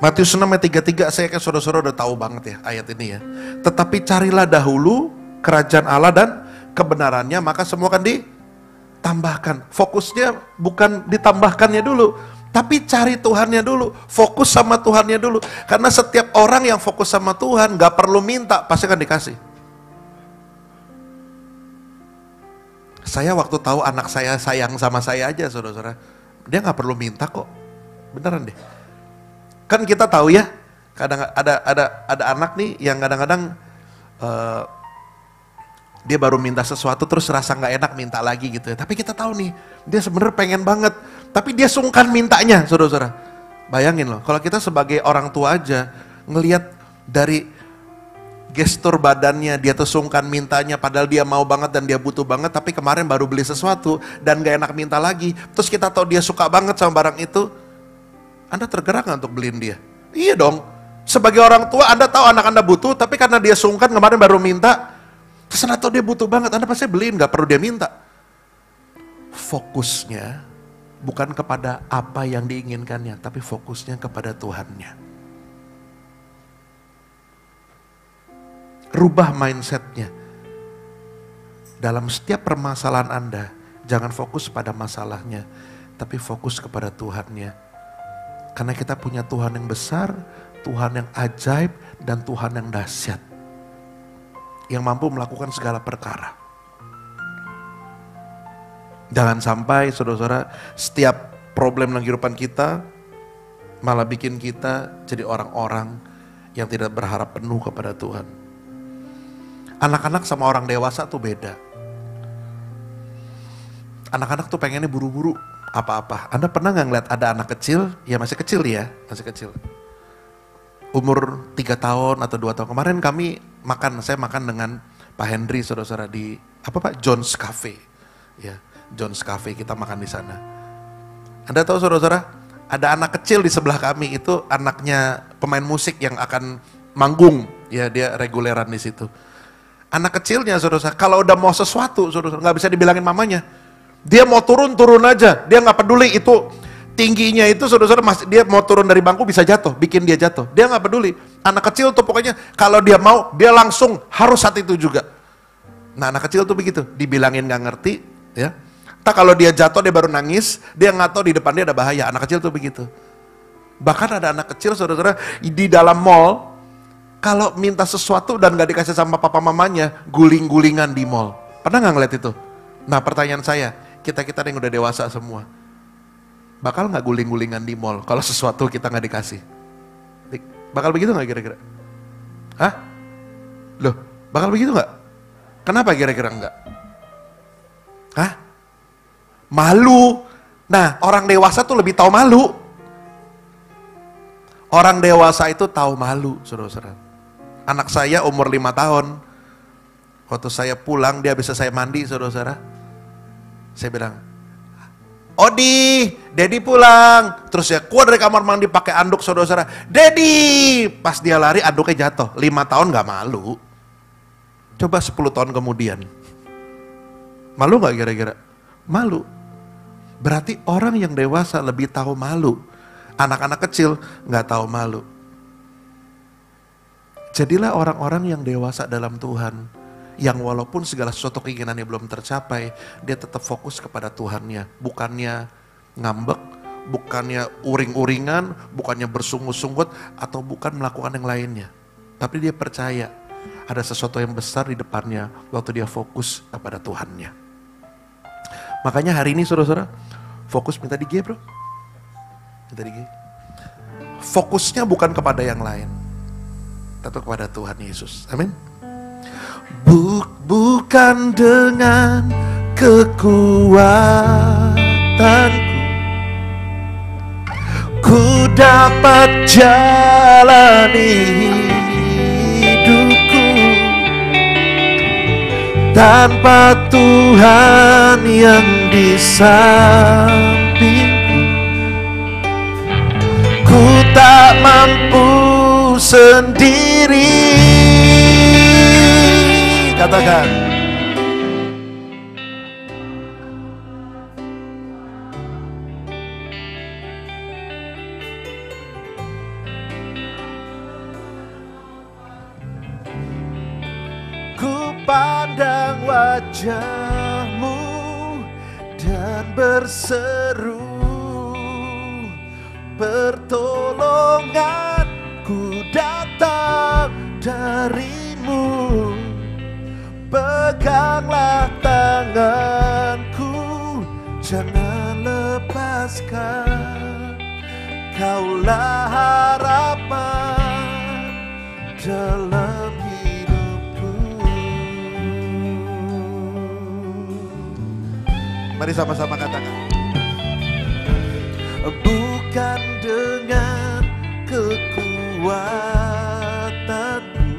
Matius 6 ayat 33, saya kan saudara-saudara udah tahu banget ya ayat ini ya. Tetapi carilah dahulu kerajaan Allah dan kebenarannya, maka semua akan ditambahkan. Fokusnya bukan ditambahkannya dulu, tapi cari Tuhannya dulu. Fokus sama Tuhannya dulu. Karena setiap orang yang fokus sama Tuhan gak perlu minta, pasti akan dikasih. Saya waktu tahu anak saya sayang sama saya aja, saudara-saudara, dia gak perlu minta kok. Beneran deh. Kan kita tahu ya, kadang ada anak nih yang kadang-kadang dia baru minta sesuatu terus rasa nggak enak minta lagi gitu ya. Tapi kita tahu nih, dia sebenarnya pengen banget, tapi dia sungkan mintanya, saudara-saudara. Bayangin loh, kalau kita sebagai orang tua aja ngelihat dari gestur badannya, dia tuh sungkan mintanya, padahal dia mau banget dan dia butuh banget, tapi kemarin baru beli sesuatu dan gak enak minta lagi. Terus kita tahu dia suka banget sama barang itu, Anda tergerak gak untuk beliin dia? Iya dong. Sebagai orang tua Anda tahu anak Anda butuh, tapi karena dia sungkan kemarin baru minta, terus Anda tahu dia butuh banget, Anda pasti beliin, gak perlu dia minta. Fokusnya bukan kepada apa yang diinginkannya, tapi fokusnya kepada Tuhannya. Rubah mindsetnya. Dalam setiap permasalahan Anda, jangan fokus pada masalahnya, tapi fokus kepada Tuhannya. Karena kita punya Tuhan yang besar, Tuhan yang ajaib, dan Tuhan yang dahsyat. Yang mampu melakukan segala perkara. Jangan sampai saudara-saudara, setiap problem dalam kehidupan kita, malah bikin kita jadi orang-orang yang tidak berharap penuh kepada Tuhan. Anak-anak sama orang dewasa tuh beda. Anak-anak tuh pengennya buru-buru apa-apa. Anda pernah gak ngeliat ada anak kecil, ya masih kecil ya, masih kecil. Umur 3 tahun atau 2 tahun. Kemarin saya makan dengan Pak Henry, saudara-saudara di, John's Cafe. Ya, John's Cafe, kita makan di sana. Anda tahu saudara-saudara, ada anak kecil di sebelah kami, itu anaknya pemain musik yang akan manggung. Ya, dia reguleran di situ. Anak kecilnya saudara-saudara, kalau udah mau sesuatu, saudara-saudara, gak bisa dibilangin mamanya. Dia mau turun aja, dia gak peduli itu tingginya itu saudara-saudara, dia mau turun dari bangku bisa jatuh, bikin dia jatuh. Dia gak peduli. Anak kecil tuh pokoknya kalau dia mau, dia langsung harus saat itu juga. Nah anak kecil tuh begitu, dibilangin gak ngerti, ya. Tak kalau dia jatuh dia baru nangis, dia gak tahu di depan dia ada bahaya. Anak kecil tuh begitu. Bahkan ada anak kecil saudara-saudara di dalam mall, kalau minta sesuatu dan gak dikasih sama papa mamanya, guling-gulingan di mall. Pernah gak ngeliat itu? Nah pertanyaan saya, kita yang udah dewasa semua, bakal gak guling-gulingan di mall kalau sesuatu kita gak dikasih? Bakal begitu gak kira-kira? Hah? Loh, bakal begitu gak? Kenapa kira-kira enggak? Hah? Malu. Nah, orang dewasa tuh lebih tahu malu. Orang dewasa itu tahu malu, saudara-saudara. Anak saya umur 5 tahun, waktu saya pulang, dia bisa saya mandi, saudara-saudara. Saya bilang, Odi, Dedi pulang. Terus ya keluar dari kamar mandi pakai anduk, saudara-saudara. Dedi, pas dia lari anduknya jatuh. 5 tahun gak malu. Coba 10 tahun kemudian. Malu gak kira-kira? Malu. Berarti orang yang dewasa lebih tahu malu. Anak-anak kecil gak tahu malu. Jadilah orang-orang yang dewasa dalam Tuhan. Yang walaupun segala sesuatu keinginannya belum tercapai, dia tetap fokus kepada Tuhannya. Bukannya ngambek, bukannya uring-uringan, bukannya bersungut-sungut, atau bukan melakukan yang lainnya. Tapi dia percaya ada sesuatu yang besar di depannya waktu dia fokus kepada Tuhannya. Makanya hari ini saudara-saudara, fokus minta di G bro. Minta di G. Fokusnya bukan kepada yang lain, tapi kepada Tuhan Yesus. Amin. Bukan dengan kekuatanku ku dapat jalani hidupku, tanpa Tuhan yang di sampingku ku tak mampu sendiri. Katakan, ku pandang wajah-Mu dan berseru, pertolonganku datang dari-Mu. Peganglah tanganku, jangan lepaskan. Kaulah harapan dalam hidupku. Mari sama-sama katakan. Bukan dengan kekuatanku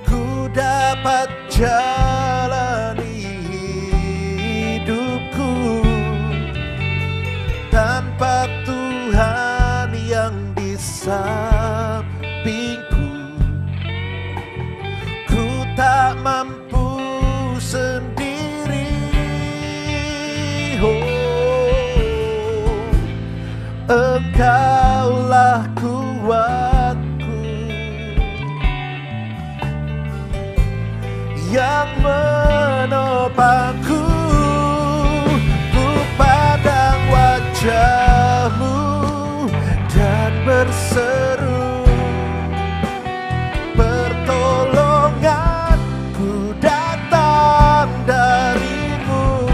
ku dapat jalani hidupku, tanpa Tuhan yang di sampingku ku tak mampu sendiri. Engkaulah kuatku yang menopangku. Ku pandang wajah-Mu dan berseru, pertolonganku datang dari-Mu.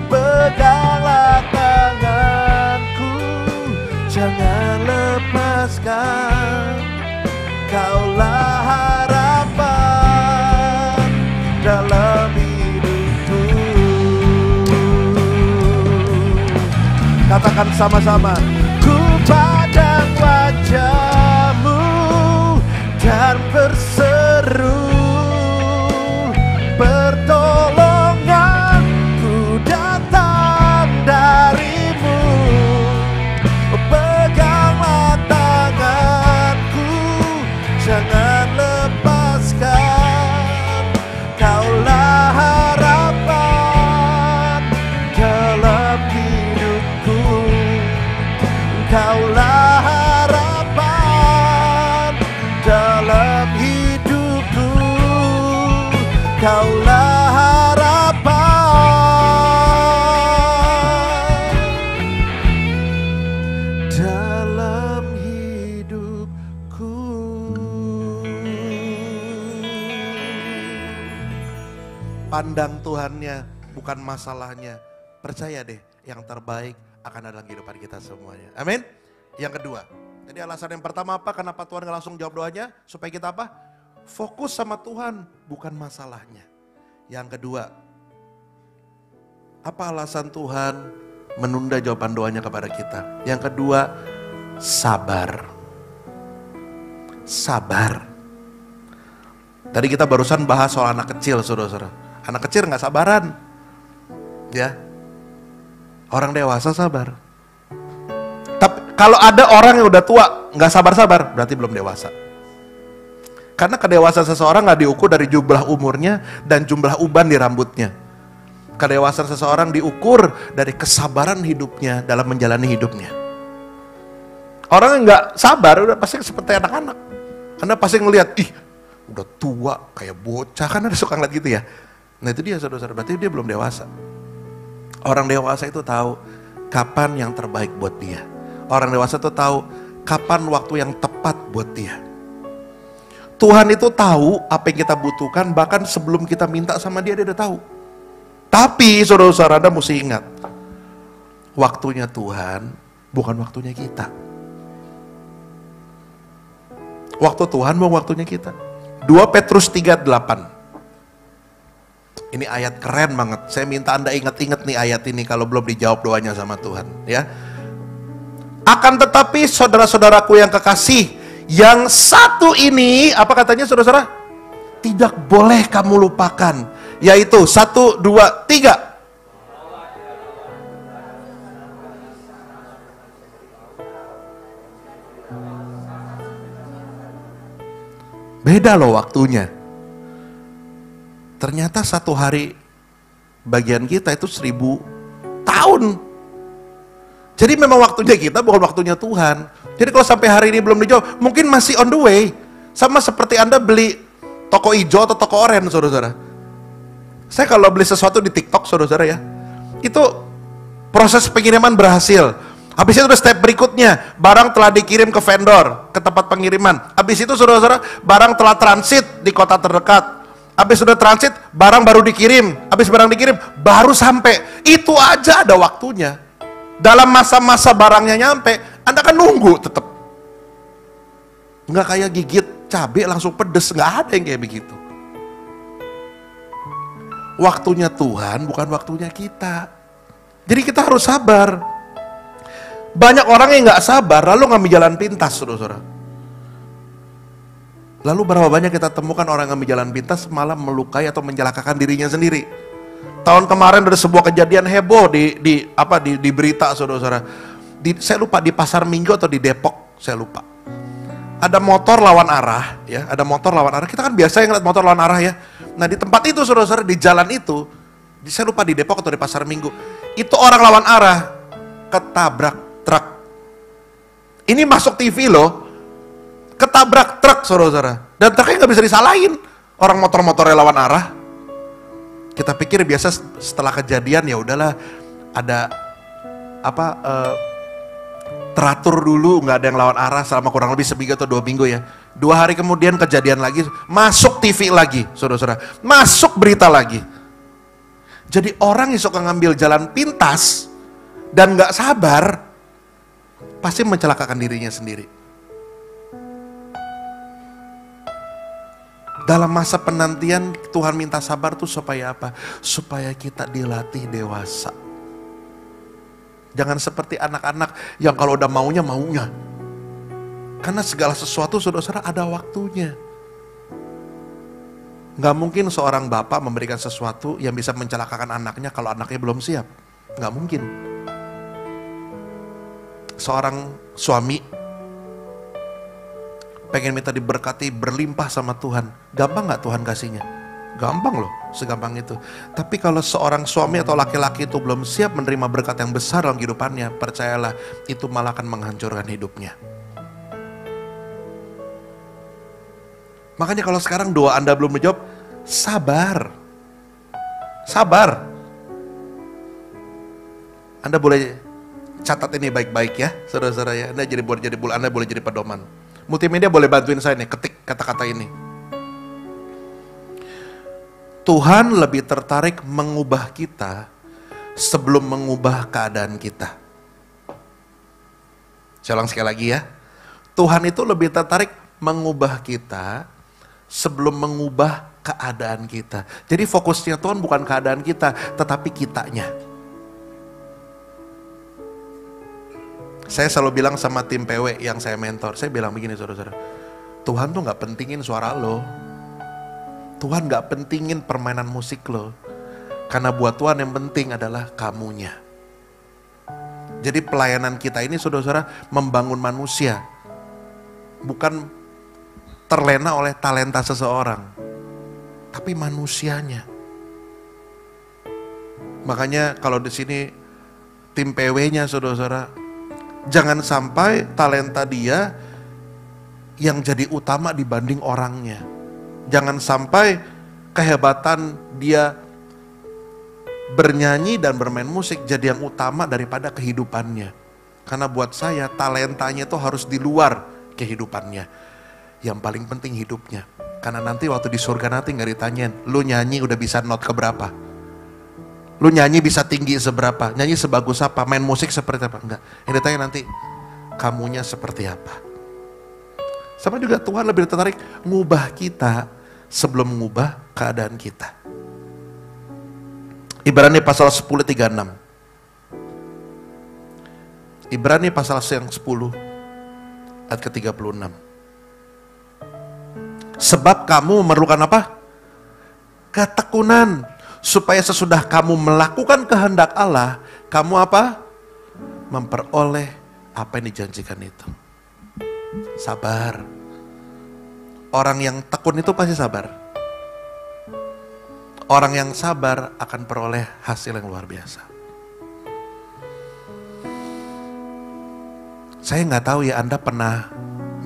Peganglah tanganku, jangan lepaskan. Kaulah harapan dalam hidupku. Katakan sama-sama. Ku pandang wajah-Mu dan berseru, pertolonganku datang dari-Mu. Peganglah tanganku, jangan lepaskan. Kaulah harapan dalam hidupku. Kaulah harapan dalam hidupku. Kaulah harapan dalam hidupku. Pandang Tuhannya, bukan masalahnya. Percaya deh, yang terbaik akan ada dalam kehidupan kita semuanya. Amin. Yang kedua, jadi alasan yang pertama apa? Kenapa Tuhan gak langsung jawab doanya? Supaya kita apa? Fokus sama Tuhan, bukan masalahnya. Yang kedua, apa alasan Tuhan menunda jawaban doanya kepada kita? Yang kedua, sabar. Sabar. Tadi kita barusan bahas soal anak kecil, saudara-saudara. Anak kecil gak sabaran. Ya. Orang dewasa sabar. Tapi kalau ada orang yang udah tua gak sabar-sabar, berarti belum dewasa. Karena kedewasaan seseorang gak diukur dari jumlah umurnya dan jumlah uban di rambutnya. Kedewasaan seseorang diukur dari kesabaran hidupnya dalam menjalani hidupnya. Orang yang gak sabar udah pasti seperti anak-anak. Anda pasti ngelihat, ih udah tua kayak bocah, kan ada suka ngeliat gitu ya. Nah itu dia saudara-saudara, berarti dia belum dewasa. Orang dewasa itu tahu kapan yang terbaik buat dia. Orang dewasa itu tahu kapan waktu yang tepat buat dia. Tuhan itu tahu apa yang kita butuhkan, bahkan sebelum kita minta sama dia, dia udah tahu. Tapi saudara-saudara, Anda mesti ingat, waktunya Tuhan bukan waktunya kita. Waktu Tuhan bukan waktunya kita. 2 Petrus 3:8. Ini ayat keren banget. Saya minta Anda ingat-ingat nih ayat ini kalau belum dijawab doanya sama Tuhan, ya. Akan tetapi saudara-saudaraku yang kekasih, yang satu ini, apa katanya saudara-saudara? Tidak boleh kamu lupakan. Yaitu 1, 2, 3. Beda loh waktunya. Ternyata satu hari bagian kita itu 1000 tahun. Jadi memang waktunya kita bukan waktunya Tuhan. Jadi kalau sampai hari ini belum dijawab, mungkin masih on the way. Sama seperti Anda beli toko hijau atau toko oranye, saudara-saudara. Saya kalau beli sesuatu di TikTok, saudara-saudara ya, itu proses pengiriman berhasil. Habis itu ada step berikutnya, barang telah dikirim ke vendor, ke tempat pengiriman. Habis itu saudara-saudara, barang telah transit di kota terdekat. Habis sudah transit, barang baru dikirim. Habis barang dikirim, baru sampai. Itu aja ada waktunya. Dalam masa-masa barangnya nyampe, Anda kan nunggu tetap. Nggak kayak gigit cabai langsung pedes, nggak ada yang kayak begitu. Waktunya Tuhan bukan waktunya kita. Jadi kita harus sabar. Banyak orang yang nggak sabar, lalu ngambil jalan pintas, saudara-saudara. Lalu berapa banyak kita temukan orang yang ngambil jalan pintas malah melukai atau mencelakakan dirinya sendiri. Tahun kemarin ada sebuah kejadian heboh di berita, saudara-saudara. Saya lupa di Pasar Minggu atau di Depok, saya lupa. Ada motor lawan arah, ya. Ada motor lawan arah. Kita kan biasa ngeliat motor lawan arah ya. Nah di tempat itu, saudara-saudara, di jalan itu, saya lupa di Depok atau di Pasar Minggu, itu orang lawan arah ketabrak truk. Ini masuk TV loh. Ketabrak truk, saudara-saudara. Dan truknya nggak bisa disalahin. Orang motor-motornya lawan arah. Kita pikir biasa setelah kejadian ya udahlah, ada teratur dulu, nggak ada yang lawan arah selama kurang lebih seminggu atau 2 minggu ya. 2 hari kemudian kejadian lagi, masuk TV lagi, saudara-saudara. Masuk berita lagi. Jadi orang yang suka ngambil jalan pintas dan nggak sabar, pasti mencelakakan dirinya sendiri. Dalam masa penantian Tuhan minta sabar tuh supaya apa? Supaya kita dilatih dewasa. Jangan seperti anak-anak yang kalau udah maunya. Karena segala sesuatu, saudara-saudara, ada waktunya. Gak mungkin seorang bapak memberikan sesuatu yang bisa mencelakakan anaknya kalau anaknya belum siap. Gak mungkin. Seorang suami pengen minta diberkati berlimpah sama Tuhan, gampang gak Tuhan kasihnya? Gampang loh, segampang itu. Tapi kalau seorang suami atau laki-laki itu belum siap menerima berkat yang besar dalam kehidupannya, percayalah, itu malah akan menghancurkan hidupnya. Makanya kalau sekarang doa Anda belum dijawab, sabar. Sabar. Anda boleh catat ini baik-baik ya, saudara-saudara ya. Anda boleh jadi pedoman. Multimedia boleh bantuin saya nih, ketik kata-kata ini. Tuhan lebih tertarik mengubah kita sebelum mengubah keadaan kita. Saya ulang sekali lagi ya. Tuhan itu lebih tertarik mengubah kita sebelum mengubah keadaan kita. Jadi fokusnya Tuhan bukan keadaan kita, tetapi kitanya. Saya selalu bilang sama tim PW yang saya mentor, saya bilang begini saudara-saudara, Tuhan tuh gak pentingin suara lo, Tuhan gak pentingin permainan musik lo, karena buat Tuhan yang penting adalah kamunya. Jadi pelayanan kita ini saudara-saudara membangun manusia, bukan terlena oleh talenta seseorang, tapi manusianya. Makanya kalau di sini tim PW-nya saudara-saudara, jangan sampai talenta dia yang jadi utama dibanding orangnya. Jangan sampai kehebatan dia bernyanyi dan bermain musik jadi yang utama daripada kehidupannya. Karena buat saya talentanya itu harus di luar kehidupannya. yang paling penting hidupnya. Karena nanti waktu di surga nanti gak ditanyain, lu nyanyi udah bisa not keberapa? Lu nyanyi bisa tinggi seberapa? Nyanyi sebagus apa? Main musik seperti apa? Enggak. Yang ditanya nanti, kamunya seperti apa? Sama juga Tuhan lebih tertarik ngubah kita sebelum mengubah keadaan kita. Ibrani pasal 10:36. Ibrani pasal yang 10 ayat ke-36. Sebab kamu memerlukan apa? Ketekunan. Supaya sesudah kamu melakukan kehendak Allah, kamu apa? Memperoleh apa yang dijanjikan itu. Sabar. Orang yang tekun itu pasti sabar. Orang yang sabar akan peroleh hasil yang luar biasa. Saya nggak tahu ya, Anda pernah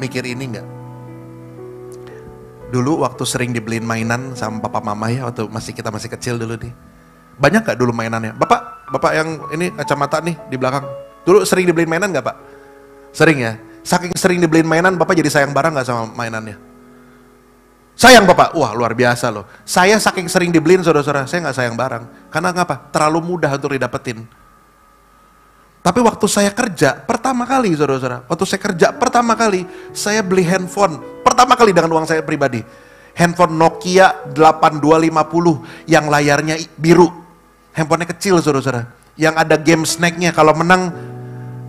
mikir ini nggak? Dulu waktu sering dibeliin mainan sama papa mama ya, waktu kita masih kecil dulu nih. Banyak nggak dulu mainannya? Bapak yang ini kacamata nih di belakang. Dulu sering dibeliin mainan nggak Pak? Sering ya? Saking sering dibeliin mainan, Bapak jadi sayang barang nggak sama mainannya? Sayang Bapak? Wah luar biasa loh. Saya saking sering dibeliin saudara-saudara, saya nggak sayang barang. Karena ngapa? Terlalu mudah untuk didapetin. Tapi waktu saya kerja pertama kali saudara-saudara, saya beli handphone pertama kali dengan uang saya pribadi. Handphone Nokia 8250 yang layarnya biru. Handphonenya kecil saudara-saudara. Yang ada game snacknya, kalau menang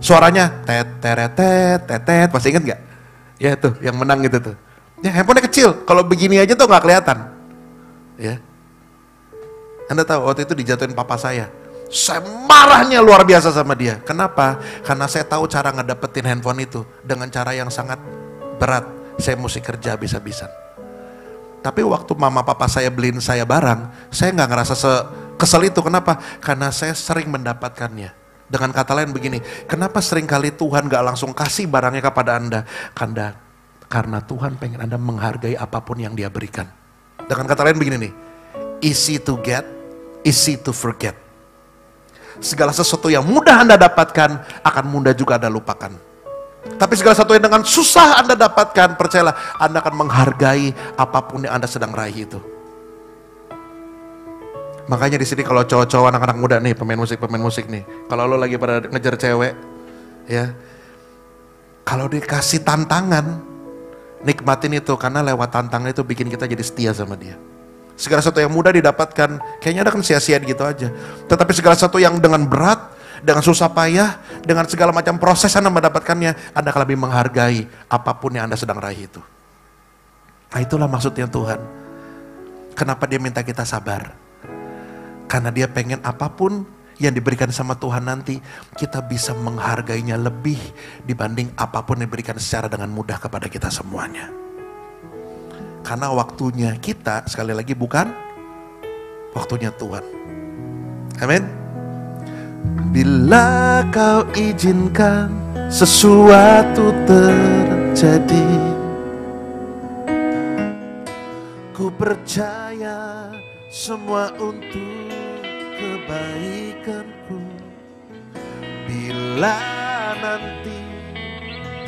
suaranya tetet, masih ingat gak? Ya tuh, yang menang gitu tuh. Ya handphonenya kecil, kalau begini aja tuh gak kelihatan. Ya. Anda tahu waktu itu dijatuhin papa saya. Saya marahnya luar biasa sama dia. Kenapa? Karena saya tahu cara ngedapetin handphone itu dengan cara yang sangat berat. Saya mesti kerja habis-habisan. Tapi waktu mama papa saya beliin saya barang, saya nggak ngerasa kesel itu. Kenapa? Karena saya sering mendapatkannya. Dengan kata lain begini, kenapa seringkali Tuhan gak langsung kasih barangnya kepada Anda? Karena Tuhan pengen Anda menghargai apapun yang Dia berikan. Dengan kata lain begini nih, easy to get, easy to forget. Segala sesuatu yang mudah Anda dapatkan, akan mudah juga Anda lupakan. Tapi segala sesuatu yang dengan susah Anda dapatkan, percayalah, Anda akan menghargai apapun yang Anda sedang raih itu. Makanya di sini kalau cowok-cowok, anak-anak muda nih, pemain musik nih, kalau lo lagi pada ngejar cewek, ya, kalau dikasih tantangan, nikmatin itu, karena lewat tantangan itu bikin kita jadi setia sama dia. Segala sesuatu yang mudah didapatkan, kayaknya ada kan sia-sia gitu aja. Tetapi segala sesuatu yang dengan berat, dengan susah payah, dengan segala macam proses Anda mendapatkannya, Anda akan lebih menghargai apapun yang Anda sedang raih itu. Nah itulah maksudnya Tuhan. Kenapa Dia minta kita sabar? Karena Dia pengen apapun yang diberikan sama Tuhan nanti, kita bisa menghargainya lebih dibanding apapun yang diberikan secara dengan mudah kepada kita semuanya. Karena waktunya kita, sekali lagi bukan waktunya Tuhan. Amin. Bila kau izinkan sesuatu terjadi, ku percaya semua untuk kebaikanku. Bila nanti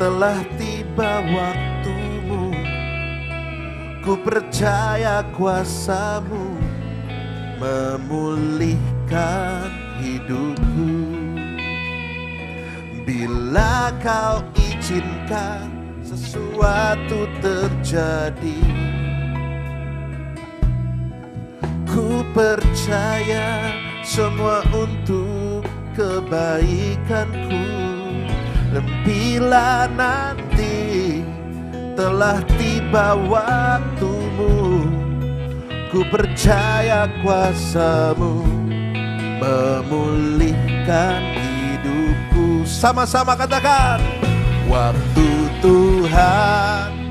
telah tiba waktumu, ku percaya kuasa-Mu memulihkan hidupku. Bila kau izinkan sesuatu terjadi, ku percaya semua untuk kebaikanku. Dan bila nanti telah tiba waktumu, ku percaya kuasa-Mu memulihkan hidupku. Sama-sama katakan, waktu Tuhan.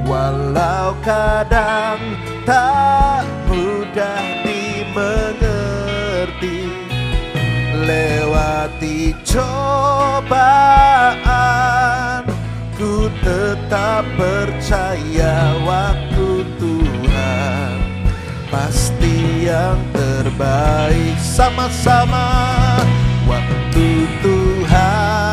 Walau kadang tak mudah dimengerti, lewati cobaan, ku tetap percaya waktu Tuhan pasti yang terbaik. Sama-sama, waktu Tuhan.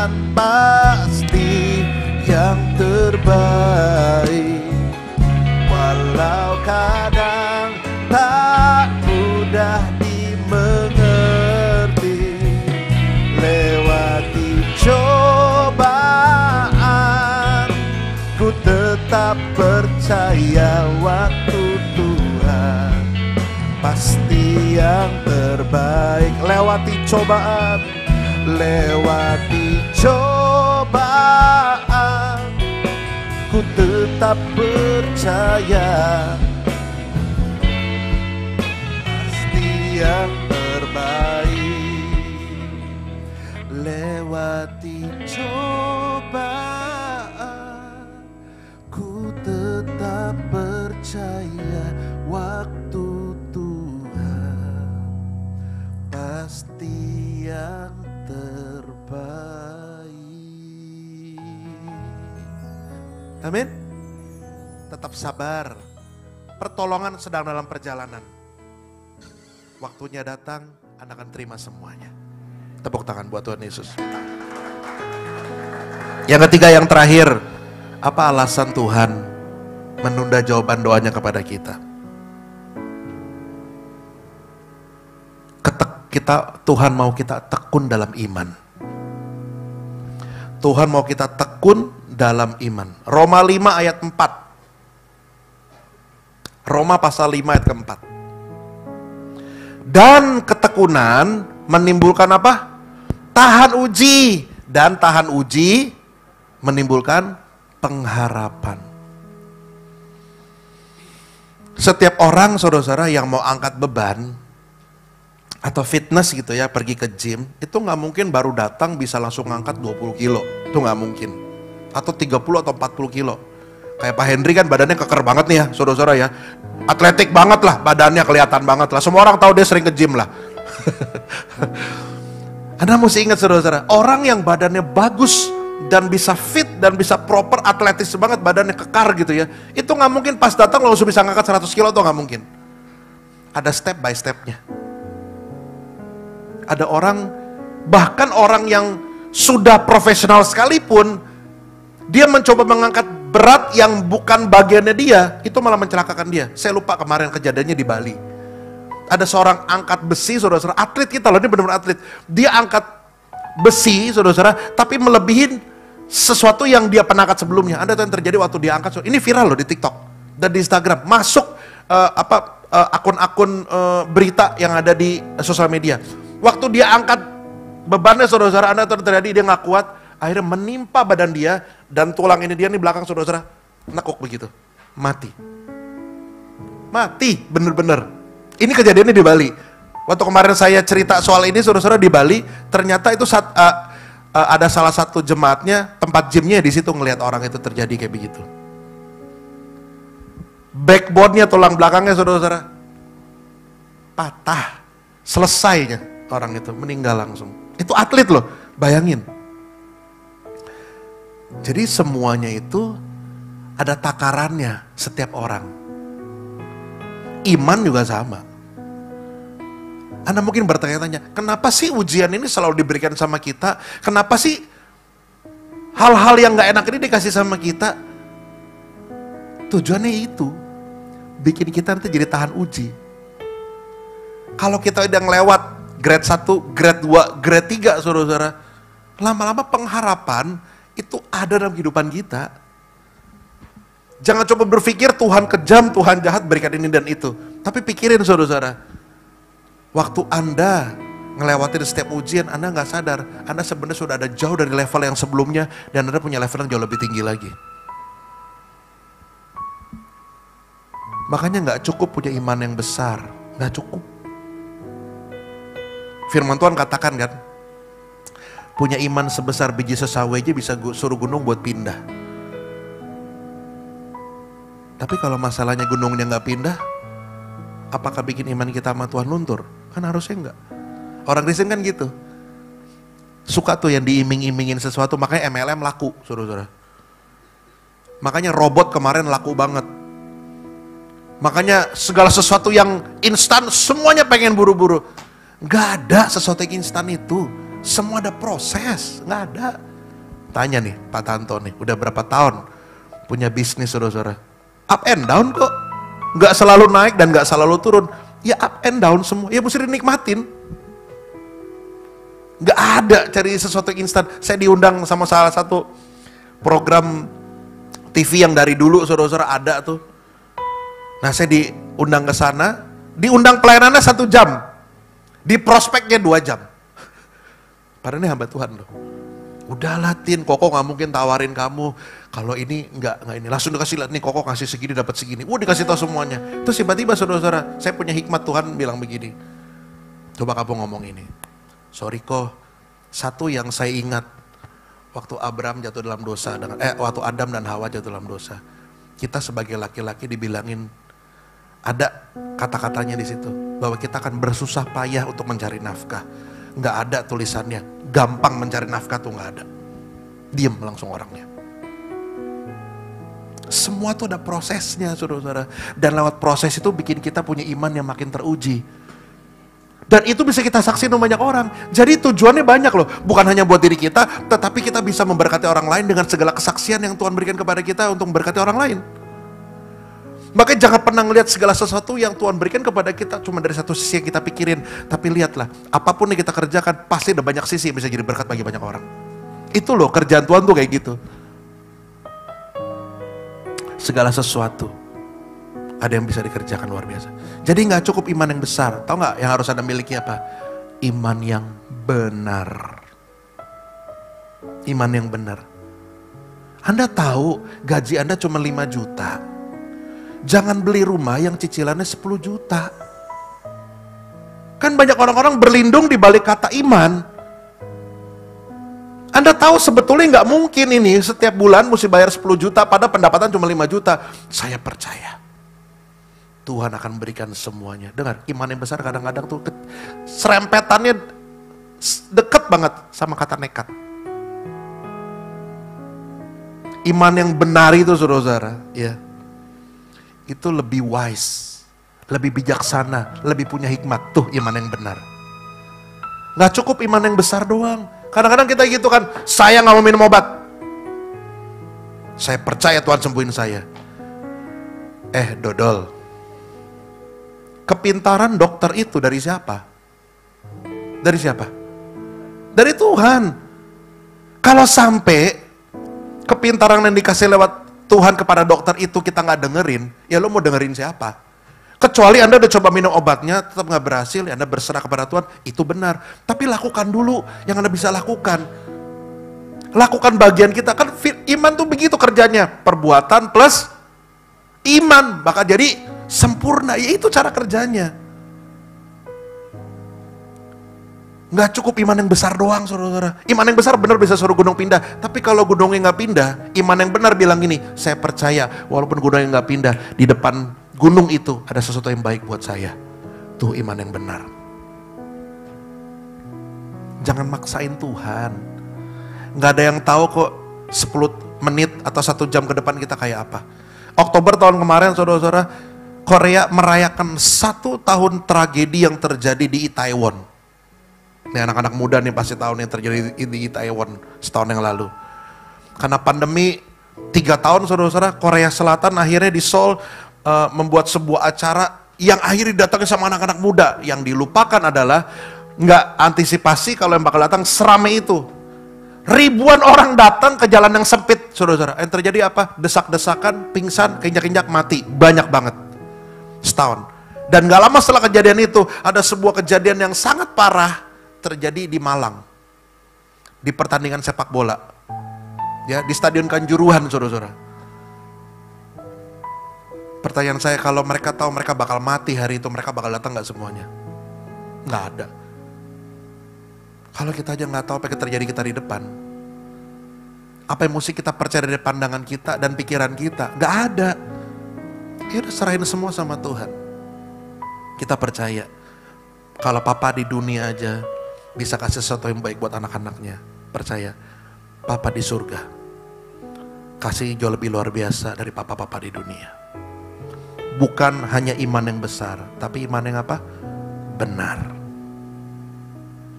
percaya waktu Tuhan pasti yang terbaik. Lewati cobaan, lewati cobaan, ku tetap percaya pasti yang terbaik. Lewati cobaan, ku tetap percaya waktu Tuhan pasti yang terbaik. Amin. Tetap sabar. Pertolongan sedang dalam perjalanan. Waktunya datang, Anda akan terima semuanya. Tepuk tangan buat Tuhan Yesus. Yang ketiga, yang terakhir, apa alasan Tuhan menunda jawaban doanya kepada kita? Tuhan mau kita tekun dalam iman. Tuhan mau kita tekun dalam iman. Roma 5 ayat 4. Roma pasal 5 ayat keempat. Dan ketekunan menimbulkan apa? Tahan uji. Dan tahan uji menimbulkan pengharapan. Setiap orang, saudara-saudara, yang mau angkat beban atau fitness gitu ya, pergi ke gym, itu nggak mungkin baru datang bisa langsung ngangkat 20 kilo. Itu nggak mungkin. Atau 30 atau 40 kilo. Kayak Pak Henry kan badannya keker banget nih ya, saudara-saudara ya. Atletik banget lah, badannya kelihatan banget lah. Semua orang tahu dia sering ke gym lah. Anda mesti ingat, saudara-saudara, orang yang badannya bagus dan bisa fit dan bisa proper, atletis banget, badannya kekar gitu ya, itu nggak mungkin pas datang langsung bisa ngangkat 100 kilo, atau nggak mungkin. Ada step by stepnya. Ada orang, bahkan orang yang sudah profesional sekalipun, dia mencoba mengangkat berat yang bukan bagiannya dia, itu malah mencelakakan dia. Saya lupa kemarin kejadiannya di Bali. Ada seorang angkat besi, saudara-saudara, atlet kita loh, ini benar-benar atlet. Dia angkat besi, saudara-saudara, tapi melebihin sesuatu yang dia pernah angkat sebelumnya. Anda tahu yang terjadi waktu dia angkat, ini viral loh di TikTok dan di Instagram, masuk akun-akun berita yang ada di sosial media. Waktu dia angkat bebannya, saudara-saudara, Anda tahu terjadi, dia nggak kuat, akhirnya menimpa badan dia, dan tulang ini dia nih belakang, saudara-saudara, nekuk begitu, mati, bener-bener. Ini kejadiannya di Bali. Waktu kemarin saya cerita soal ini, saudara-saudara, di Bali, ternyata itu ada salah satu jemaatnya, tempat gymnya di situ, ngelihat orang itu terjadi kayak begitu. Backbone-nya, tulang belakangnya, saudara-saudara, patah, selesainya orang itu, meninggal langsung. Itu atlet loh, bayangin. Jadi semuanya itu ada takarannya setiap orang. Iman juga sama. Anda mungkin bertanya-tanya, kenapa sih ujian ini selalu diberikan sama kita? Kenapa sih hal-hal yang gak enak ini dikasih sama kita? Tujuannya itu, bikin kita nanti jadi tahan uji. Kalau kita udah ngelewat grade 1, grade 2, grade 3, saudara-saudara, lama-lama pengharapan itu ada dalam kehidupan kita. Jangan coba berpikir Tuhan kejam, Tuhan jahat, berikan ini dan itu. Tapi pikirin, saudara-saudara, waktu Anda ngelewatin setiap ujian, Anda nggak sadar, Anda sebenarnya sudah ada jauh dari level yang sebelumnya, dan Anda punya level yang jauh lebih tinggi lagi. Makanya nggak cukup punya iman yang besar, nggak cukup. Firman Tuhan katakan kan, punya iman sebesar biji sesawi aja bisa suruh gunung buat pindah. Tapi kalau masalahnya gunungnya nggak pindah, apakah bikin iman kita sama Tuhan luntur? Kan harusnya enggak. Orang Kristen kan gitu. Suka tuh yang diiming-imingin sesuatu, makanya MLM laku, saudara-saudara. Makanya robot kemarin laku banget. Makanya segala sesuatu yang instan, semuanya pengen buru-buru. Nggak ada sesuatu yang instan itu. Semua ada proses, nggak ada. Tanya nih Pak Tanto nih, udah berapa tahun punya bisnis, saudara-saudara. Up and down kok. Nggak selalu naik dan nggak selalu turun. Ya up and down semua, ya mesti dinikmatin. Nggak ada cari sesuatu yang instan. Saya diundang sama salah satu program TV yang dari dulu saudara-saudara ada tuh. Nah saya diundang ke sana, diundang pelayanannya 1 jam, di prospeknya 2 jam. Padahal ini hamba Tuhan loh. Udah Tin, Koko gak mungkin tawarin kamu, kalau ini enggak ini. Langsung dikasih lihat nih, Koko kasih segini dapat segini. Dikasih tahu semuanya. Terus tiba-tiba saudara-saudara, saya punya hikmat Tuhan bilang begini. Coba kamu ngomong ini. Sorry kok, satu yang saya ingat, waktu Abraham jatuh dalam dosa, waktu Adam dan Hawa jatuh dalam dosa. Kita sebagai laki-laki dibilangin, ada kata-katanya di situ, bahwa kita akan bersusah payah untuk mencari nafkah. Nggak ada tulisannya, gampang mencari nafkah tuh nggak ada. Diem langsung orangnya. Semua tuh ada prosesnya saudara-saudara. Dan lewat proses itu bikin kita punya iman yang makin teruji. Dan itu bisa kita saksikan banyak orang. Jadi tujuannya banyak loh. Bukan hanya buat diri kita, tetapi kita bisa memberkati orang lain dengan segala kesaksian yang Tuhan berikan kepada kita untuk memberkati orang lain. Makanya jangan pernah ngelihat segala sesuatu yang Tuhan berikan kepada kita cuma dari satu sisi yang kita pikirin. Tapi lihatlah, apapun yang kita kerjakan pasti ada banyak sisi yang bisa jadi berkat bagi banyak orang. Itu loh kerjaan Tuhan tuh kayak gitu. Segala sesuatu ada yang bisa dikerjakan luar biasa. Jadi gak cukup iman yang besar. Tahu gak yang harus Anda miliki apa? Iman yang benar. Iman yang benar. Anda tahu gaji Anda cuma 5 juta. Jangan beli rumah yang cicilannya 10 juta. Kan banyak orang-orang berlindung di balik kata iman. Anda tahu sebetulnya gak mungkin ini setiap bulan mesti bayar 10 juta pada pendapatan cuma 5 juta. Saya percaya Tuhan akan berikan semuanya. Dengar, iman yang besar kadang-kadang tuh serempetannya deket banget sama kata nekat. Iman yang benar itu saudara-saudara, ya, itu lebih wise, lebih bijaksana, lebih punya hikmat. Tuh iman yang benar. Gak cukup iman yang besar doang. Kadang-kadang kita gitu kan, saya gak mau minum obat. Saya percaya Tuhan sembuhin saya. Dodol. Kepintaran dokter itu dari siapa? Dari siapa? Dari Tuhan. Kalau sampai kepintaran yang dikasih lewat Tuhan kepada dokter itu kita gak dengerin, ya lo mau dengerin siapa? Kecuali Anda udah coba minum obatnya, tetap gak berhasil, ya Anda berserah kepada Tuhan, itu benar. Tapi lakukan dulu yang Anda bisa lakukan. Lakukan bagian kita, kan iman tuh begitu kerjanya. Perbuatan plus iman, bakal jadi sempurna, ya itu cara kerjanya. Gak cukup iman yang besar doang saudara-saudara. Iman yang besar benar bisa suruh gunung pindah. Tapi kalau gunungnya gak pindah, iman yang benar bilang gini, saya percaya walaupun gunungnya gak pindah, di depan gunung itu ada sesuatu yang baik buat saya. Tuh iman yang benar. Jangan maksain Tuhan. Gak ada yang tahu kok 10 menit atau 1 jam ke depan kita kayak apa. Oktober tahun kemarin saudara-saudara, Korea merayakan 1 tahun tragedi yang terjadi di Itaewon. Ini anak-anak muda nih pasti tahu yang terjadi di Itaewon setahun yang lalu. Karena pandemi 3 tahun saudara-saudara, Korea Selatan akhirnya di Seoul membuat sebuah acara yang akhirnya didatangi sama anak-anak muda. Yang dilupakan adalah nggak antisipasi kalau yang bakal datang seramai itu. Ribuan orang datang ke jalan yang sempit saudara-saudara. Yang terjadi apa? Desak-desakan, pingsan, keinjak-injak, mati. Banyak banget. Setahun. Dan gak lama setelah kejadian itu, ada sebuah kejadian yang sangat parah terjadi di Malang. Di pertandingan sepak bola. Ya, di Stadion Kanjuruhan saudara-saudara. Pertanyaan saya, kalau mereka tahu mereka bakal mati hari itu, mereka bakal datang gak semuanya? Gak ada. Kalau kita aja gak tahu apa yang terjadi kita di depan, apa yang mesti kita percaya dari pandangan kita dan pikiran kita? Gak ada. Ya udah serahin semua sama Tuhan. Kita percaya kalau Papa di dunia aja bisa kasih sesuatu yang baik buat anak-anaknya. Percaya, Papa di surga kasih jauh lebih luar biasa dari papa-papa di dunia. Bukan hanya iman yang besar, tapi iman yang apa? Benar.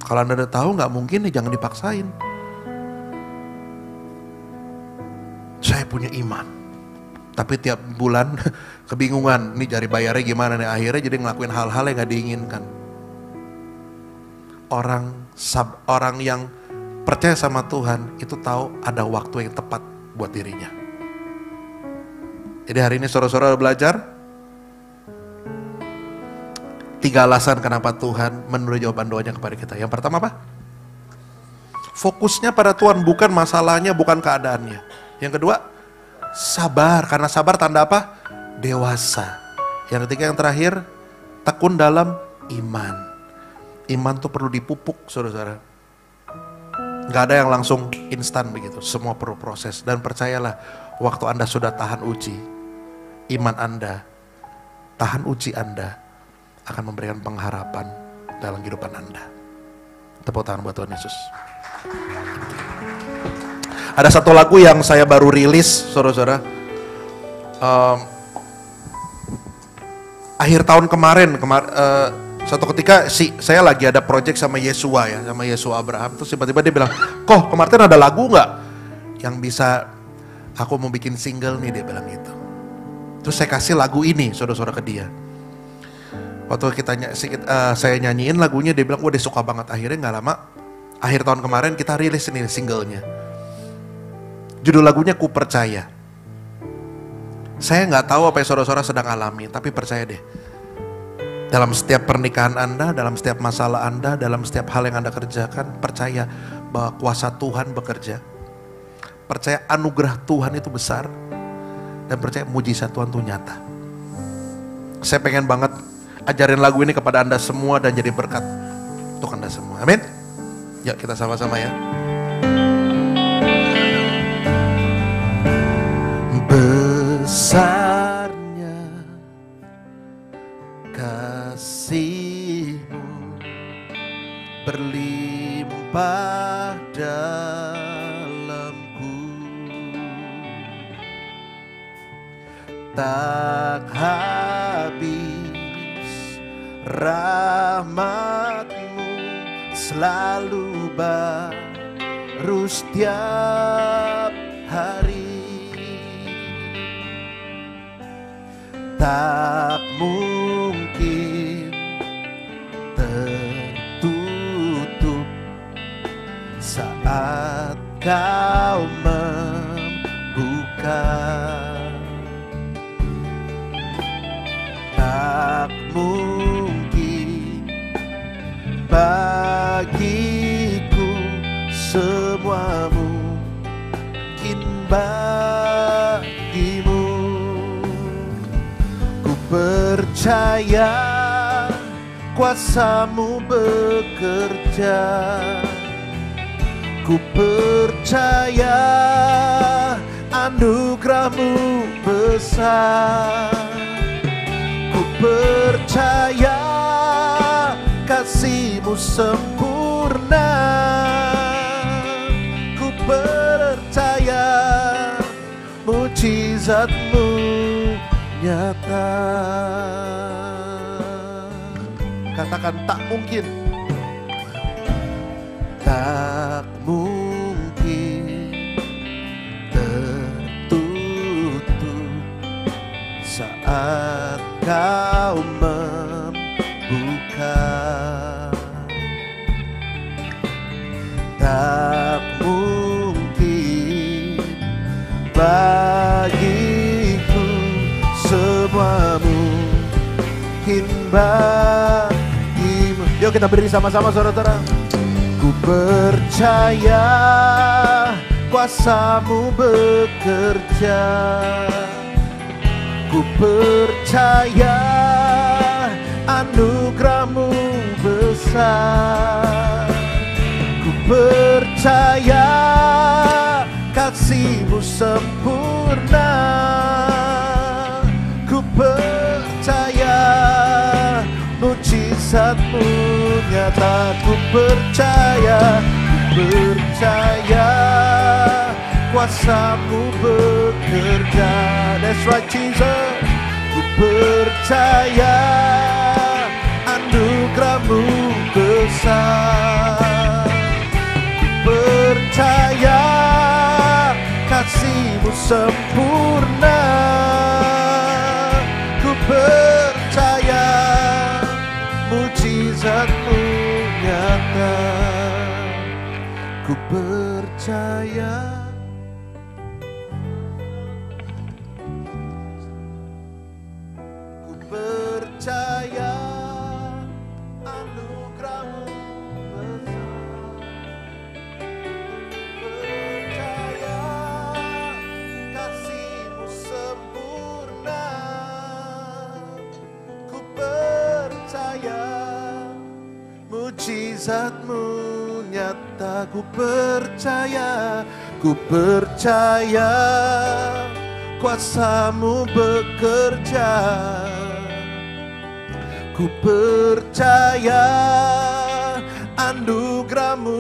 Kalau Anda udah tahu gak mungkin nih, jangan dipaksain. Saya punya iman, tapi tiap bulan kebingungan, nih cari bayarnya gimana nih. Akhirnya jadi ngelakuin hal-hal yang gak diinginkan. Orang yang percaya sama Tuhan itu tahu ada waktu yang tepat buat dirinya. Jadi hari ini saudara-saudara belajar 3 alasan kenapa Tuhan menurut jawaban doanya kepada kita. Yang pertama apa? Fokusnya pada Tuhan, bukan masalahnya, bukan keadaannya. Yang kedua, sabar. Karena sabar tanda apa? Dewasa. Yang ketiga, yang terakhir, tekun dalam iman. Iman tuh perlu dipupuk, saudara-saudara. Gak ada yang langsung instan begitu, semua perlu proses. Dan percayalah, waktu Anda sudah tahan uji, iman Anda, tahan uji Anda, akan memberikan pengharapan dalam kehidupan Anda. Tepuk tangan buat Tuhan Yesus. Ada satu lagu yang saya baru rilis, saudara-saudara. Akhir tahun kemarin, suatu ketika saya lagi ada project sama Yesua ya, sama Yesua Abraham. Terus tiba-tiba dia bilang, "Kok kemarin ada lagu nggak yang bisa aku mau bikin single nih?" Dia bilang gitu. Terus saya kasih lagu ini, saudara-saudara, ke dia. Waktu saya nyanyiin lagunya, dia bilang, "Wah, dia suka banget." Akhirnya nggak lama, akhir tahun kemarin kita rilis ini singlenya. Judul lagunya Ku Percaya. Saya nggak tahu apa yang saudara-saudara sedang alami, tapi percaya deh. Dalam setiap pernikahan Anda, dalam setiap masalah Anda, dalam setiap hal yang Anda kerjakan, percaya bahwa kuasa Tuhan bekerja. Percaya anugerah Tuhan itu besar. Dan percaya mujizat Tuhan itu nyata. Saya pengen banget ajarin lagu ini kepada Anda semua dan jadi berkat untuk Anda semua. Amin. Yuk kita sama-sama ya. Besarnya kasih-Mu berlimpah dalamku, tak habis rahmat-Mu selalu baru setiap hari. Tak mungkin tertutup saat Kau membuka. Tak mungkin bagiku semua mungkin bagimu. Ku percaya kuasa-Mu bekerja. Ku percaya anugerah-Mu besar. Ku percaya kasih-Mu sempurna. Ku percaya mujizat-Mu nyata. Katakan tak mungkin. Tak mungkin tertutup saat Kau membuka. Tak mungkin bagiku semua mungkin bagimu. Yuk kita berdiri sama-sama saudara-saudara. Ku percaya kuasa-Mu bekerja. Ku percaya anugerah-Mu besar. Ku percaya kasih-Mu sempurna. Ku percaya mujizat-Mu nyata. Ku percaya kuasa-Mu bekerja. That's right Jesus. Ku percaya anugerah-Mu besar. Ku percaya kasih-Mu sempurna. Ku percaya mujizat-Mu nyata. Ku percaya. mujizat-Mu nyata. Ku percaya kuasa-Mu bekerja. Ku percaya anugerah-Mu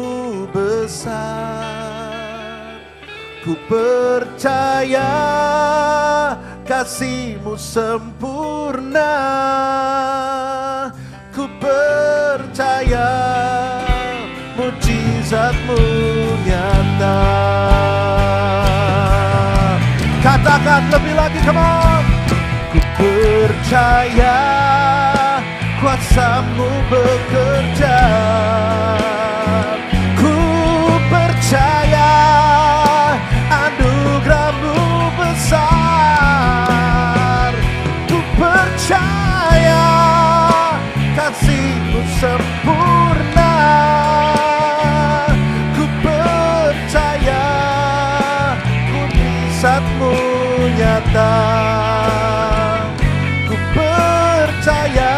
besar. Ku percaya kasih-Mu sempurna. Ku percaya mujizat-Mu nyata. Katakan lebih lagi, come on. Ku percaya kuasa-Mu bekerja. Ku percaya anugerah-Mu besar. Ku percaya kasih-Mu sempurna. Ku percaya mujizat-Mu nyata. Ku percaya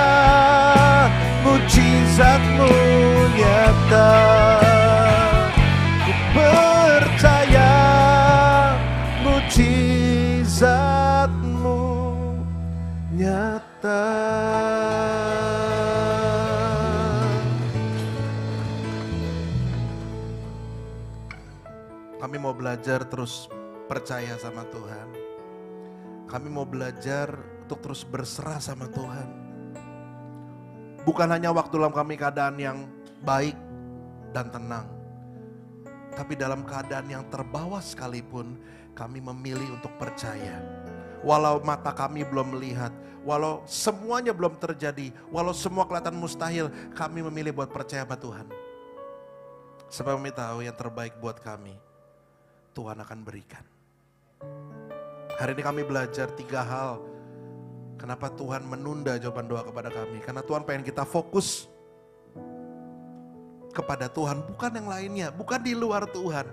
mujizat-Mu nyata. Ku percaya mujizat-Mu nyata. Kami mau belajar terus percaya sama Tuhan. Kami mau belajar untuk terus berserah sama Tuhan. Bukan hanya waktu dalam kami keadaan yang baik dan tenang, tapi dalam keadaan yang terbawa sekalipun kami memilih untuk percaya. Walau mata kami belum melihat, walau semuanya belum terjadi, walau semua kelihatan mustahil, kami memilih buat percaya sama Tuhan. Sebab kami tahu yang terbaik buat kami, Tuhan akan berikan. Hari ini kami belajar 3 hal. Kenapa Tuhan menunda jawaban doa kepada kami? Karena Tuhan pengen kita fokus kepada Tuhan, bukan yang lainnya, bukan di luar Tuhan.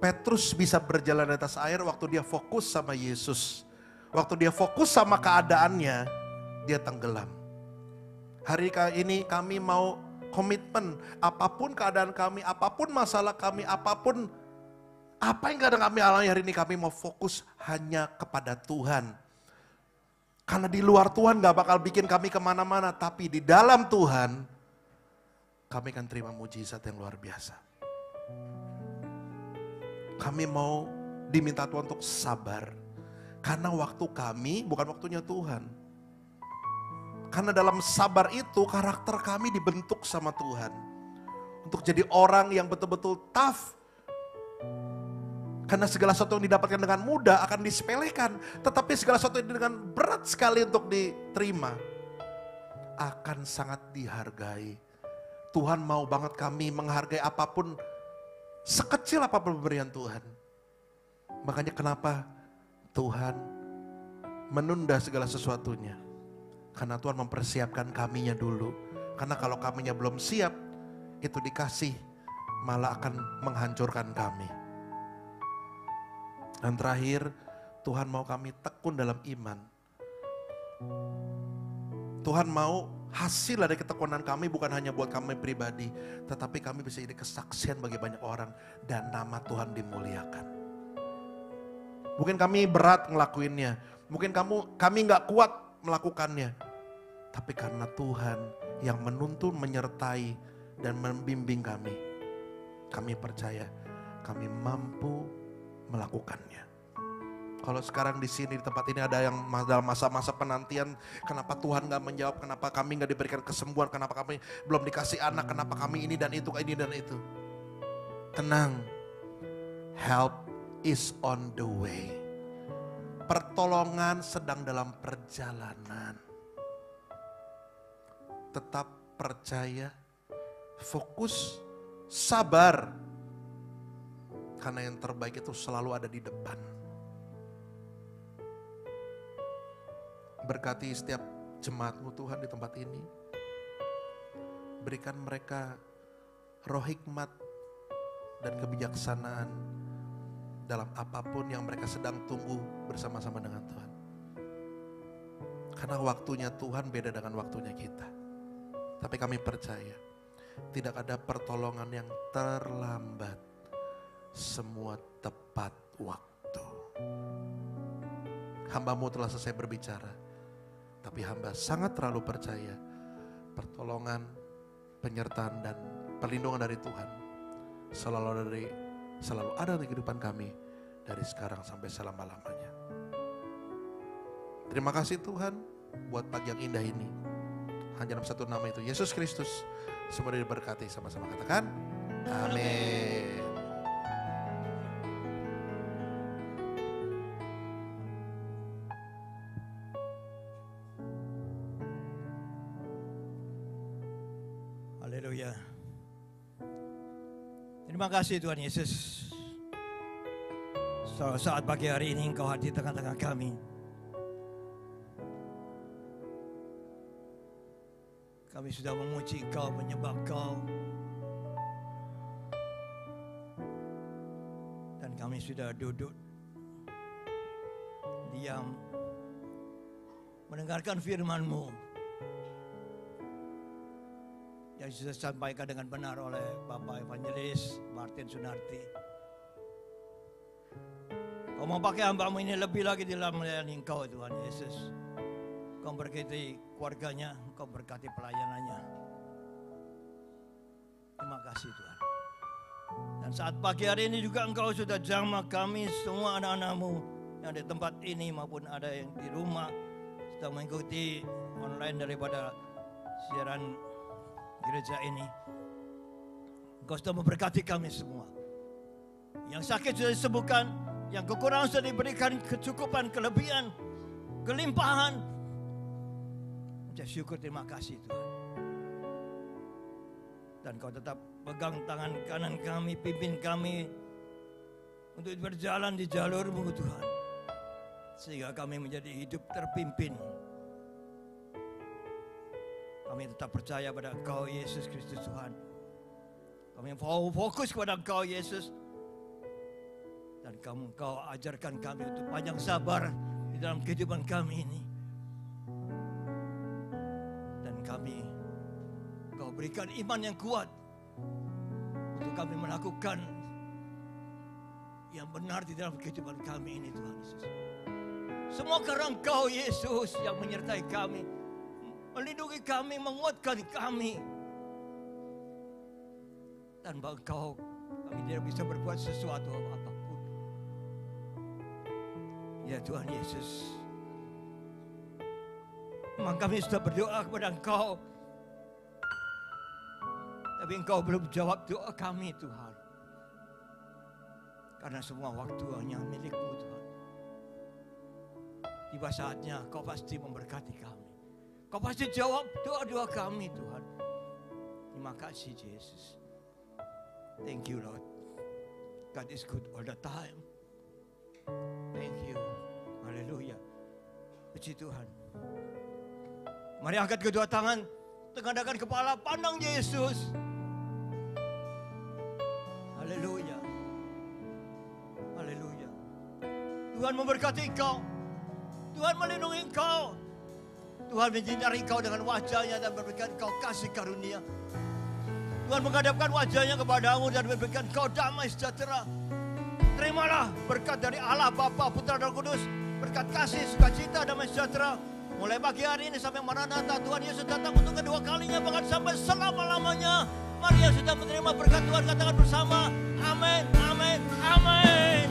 Petrus bisa berjalan di atas air waktu dia fokus sama Yesus. Waktu dia fokus sama keadaannya, dia tenggelam. Hari ini kami mau komitmen, apapun keadaan kami, apapun masalah kami, apapun apa yang kadang kami alami hari ini, kami mau fokus hanya kepada Tuhan. Karena di luar Tuhan gak bakal bikin kami kemana-mana, tapi di dalam Tuhan, kami akan terima mujizat yang luar biasa. Kami mau diminta Tuhan untuk sabar. Karena waktu kami bukan waktunya Tuhan. Karena dalam sabar itu karakter kami dibentuk sama Tuhan. Untuk jadi orang yang betul-betul tough. Karena segala sesuatu yang didapatkan dengan mudah akan disepelekan. Tetapi segala sesuatu yang dengan berat sekali untuk diterima akan sangat dihargai. Tuhan mau banget kami menghargai apapun, sekecil apapun pemberian Tuhan. Makanya kenapa Tuhan menunda segala sesuatunya. Karena Tuhan mempersiapkan kaminya dulu. Karena kalau kaminya belum siap, itu dikasih malah akan menghancurkan kami. Dan terakhir, Tuhan mau kami tekun dalam iman. Tuhan mau hasil dari ketekunan kami bukan hanya buat kami pribadi, tetapi kami bisa jadi kesaksian bagi banyak orang dan nama Tuhan dimuliakan. Mungkin kami berat ngelakuinnya, mungkin kami gak kuat melakukannya, tapi karena Tuhan yang menuntun, menyertai, dan membimbing kami percaya kami mampu melakukannya. Kalau sekarang di sini di tempat ini ada yang dalam masa-masa penantian, kenapa Tuhan gak menjawab, kenapa kami gak diberikan kesembuhan, kenapa kami belum dikasih anak, kenapa kami ini dan itu. Tenang, help is on the way. Pertolongan sedang dalam perjalanan. Tetap percaya, fokus, sabar. Karena yang terbaik itu selalu ada di depan. Berkati setiap jemaat-Mu Tuhan di tempat ini. Berikan mereka roh hikmat dan kebijaksanaan dalam apapun yang mereka sedang tunggu bersama-sama dengan Tuhan. Karena waktunya Tuhan beda dengan waktunya kita. Tapi kami percaya Tidak ada pertolongan yang terlambat. Semua tepat waktu. Hamba-Mu telah selesai berbicara. Tapi hamba sangat terlalu percaya pertolongan, penyertaan dan perlindungan dari Tuhan selalu ada di kehidupan kami dari sekarang sampai selama-lamanya. Terima kasih Tuhan buat pagi yang indah ini. Hanya dalam satu nama itu, Yesus Kristus. Semua diberkati, sama-sama katakan amin. Haleluya. Terima kasih Tuhan Yesus. Saat pagi hari ini Engkau hadir di tengah-tengah kami. Kami sudah memuji Engkau, menyembah Engkau. Dan kami sudah duduk diam mendengarkan firman-Mu yang sudah disampaikan dengan benar oleh Bapak Evangelis Martin Sunarti. Kau mau pakai hamba-Mu ini lebih lagi dalam melayani Engkau Tuhan Yesus. Kau berkati keluarganya, Kau berkati pelayanannya. Terima kasih Tuhan. Dan saat pagi hari ini juga Engkau sudah jamah kami semua anak-anak-Mu yang di tempat ini maupun ada yang di rumah sedang mengikuti online daripada siaran gereja ini. Engkau sudah memberkati kami semua. Yang sakit sudah disembuhkan, yang kekurangan sudah diberikan kecukupan, kelebihan, kelimpahan. Ucap syukur, terima kasih Tuhan. Dan Kau tetap pegang tangan kanan kami, pimpin kami untuk berjalan di jalur-Mu Tuhan. Sehingga kami menjadi hidup terpimpin. Kami tetap percaya pada Engkau Yesus Kristus Tuhan. Kami fokus kepada Engkau Yesus. Dan Kau ajarkan kami untuk panjang sabar di dalam kehidupan kami ini. Dan Kau berikan iman yang kuat untuk kami melakukan yang benar di dalam kehidupan kami ini Tuhan Yesus. Semua karena Engkau Yesus yang menyertai kami, melindungi kami, menguatkan kami. Tanpa Engkau kami tidak bisa berbuat sesuatu apapun. Ya Tuhan Yesus, memang kami sudah berdoa kepada Engkau, tapi Engkau belum jawab doa kami Tuhan. Karena semua waktu hanya milik-Mu Tuhan. Tiba saatnya Kau pasti memberkati kami. Kau pasti jawab doa-doa kami Tuhan. Terima kasih Yesus. Thank you Lord. God is good all the time. Thank you. Haleluya. Puji Tuhan. Mari angkat kedua tangan, tengadahkan kepala, pandang Yesus. Haleluya. Haleluya. Tuhan memberkati engkau. Tuhan melindungi engkau. Tuhan menyinari engkau dengan wajahnya dan memberikan engkau kasih karunia. Tuhan menghadapkan wajahnya kepadamu dan memberikan engkau damai sejahtera. Terimalah berkat dari Allah Bapa, Putra dan Kudus. Berkat kasih, sukacita, damai sejahtera. Mulai pagi hari ini sampai Maranatha, Tuhan Yesus datang untuk kedua kalinya, bahkan sampai selama-lamanya. Mari yang sudah menerima berkat Tuhan katakan bersama, amin, amin, amin.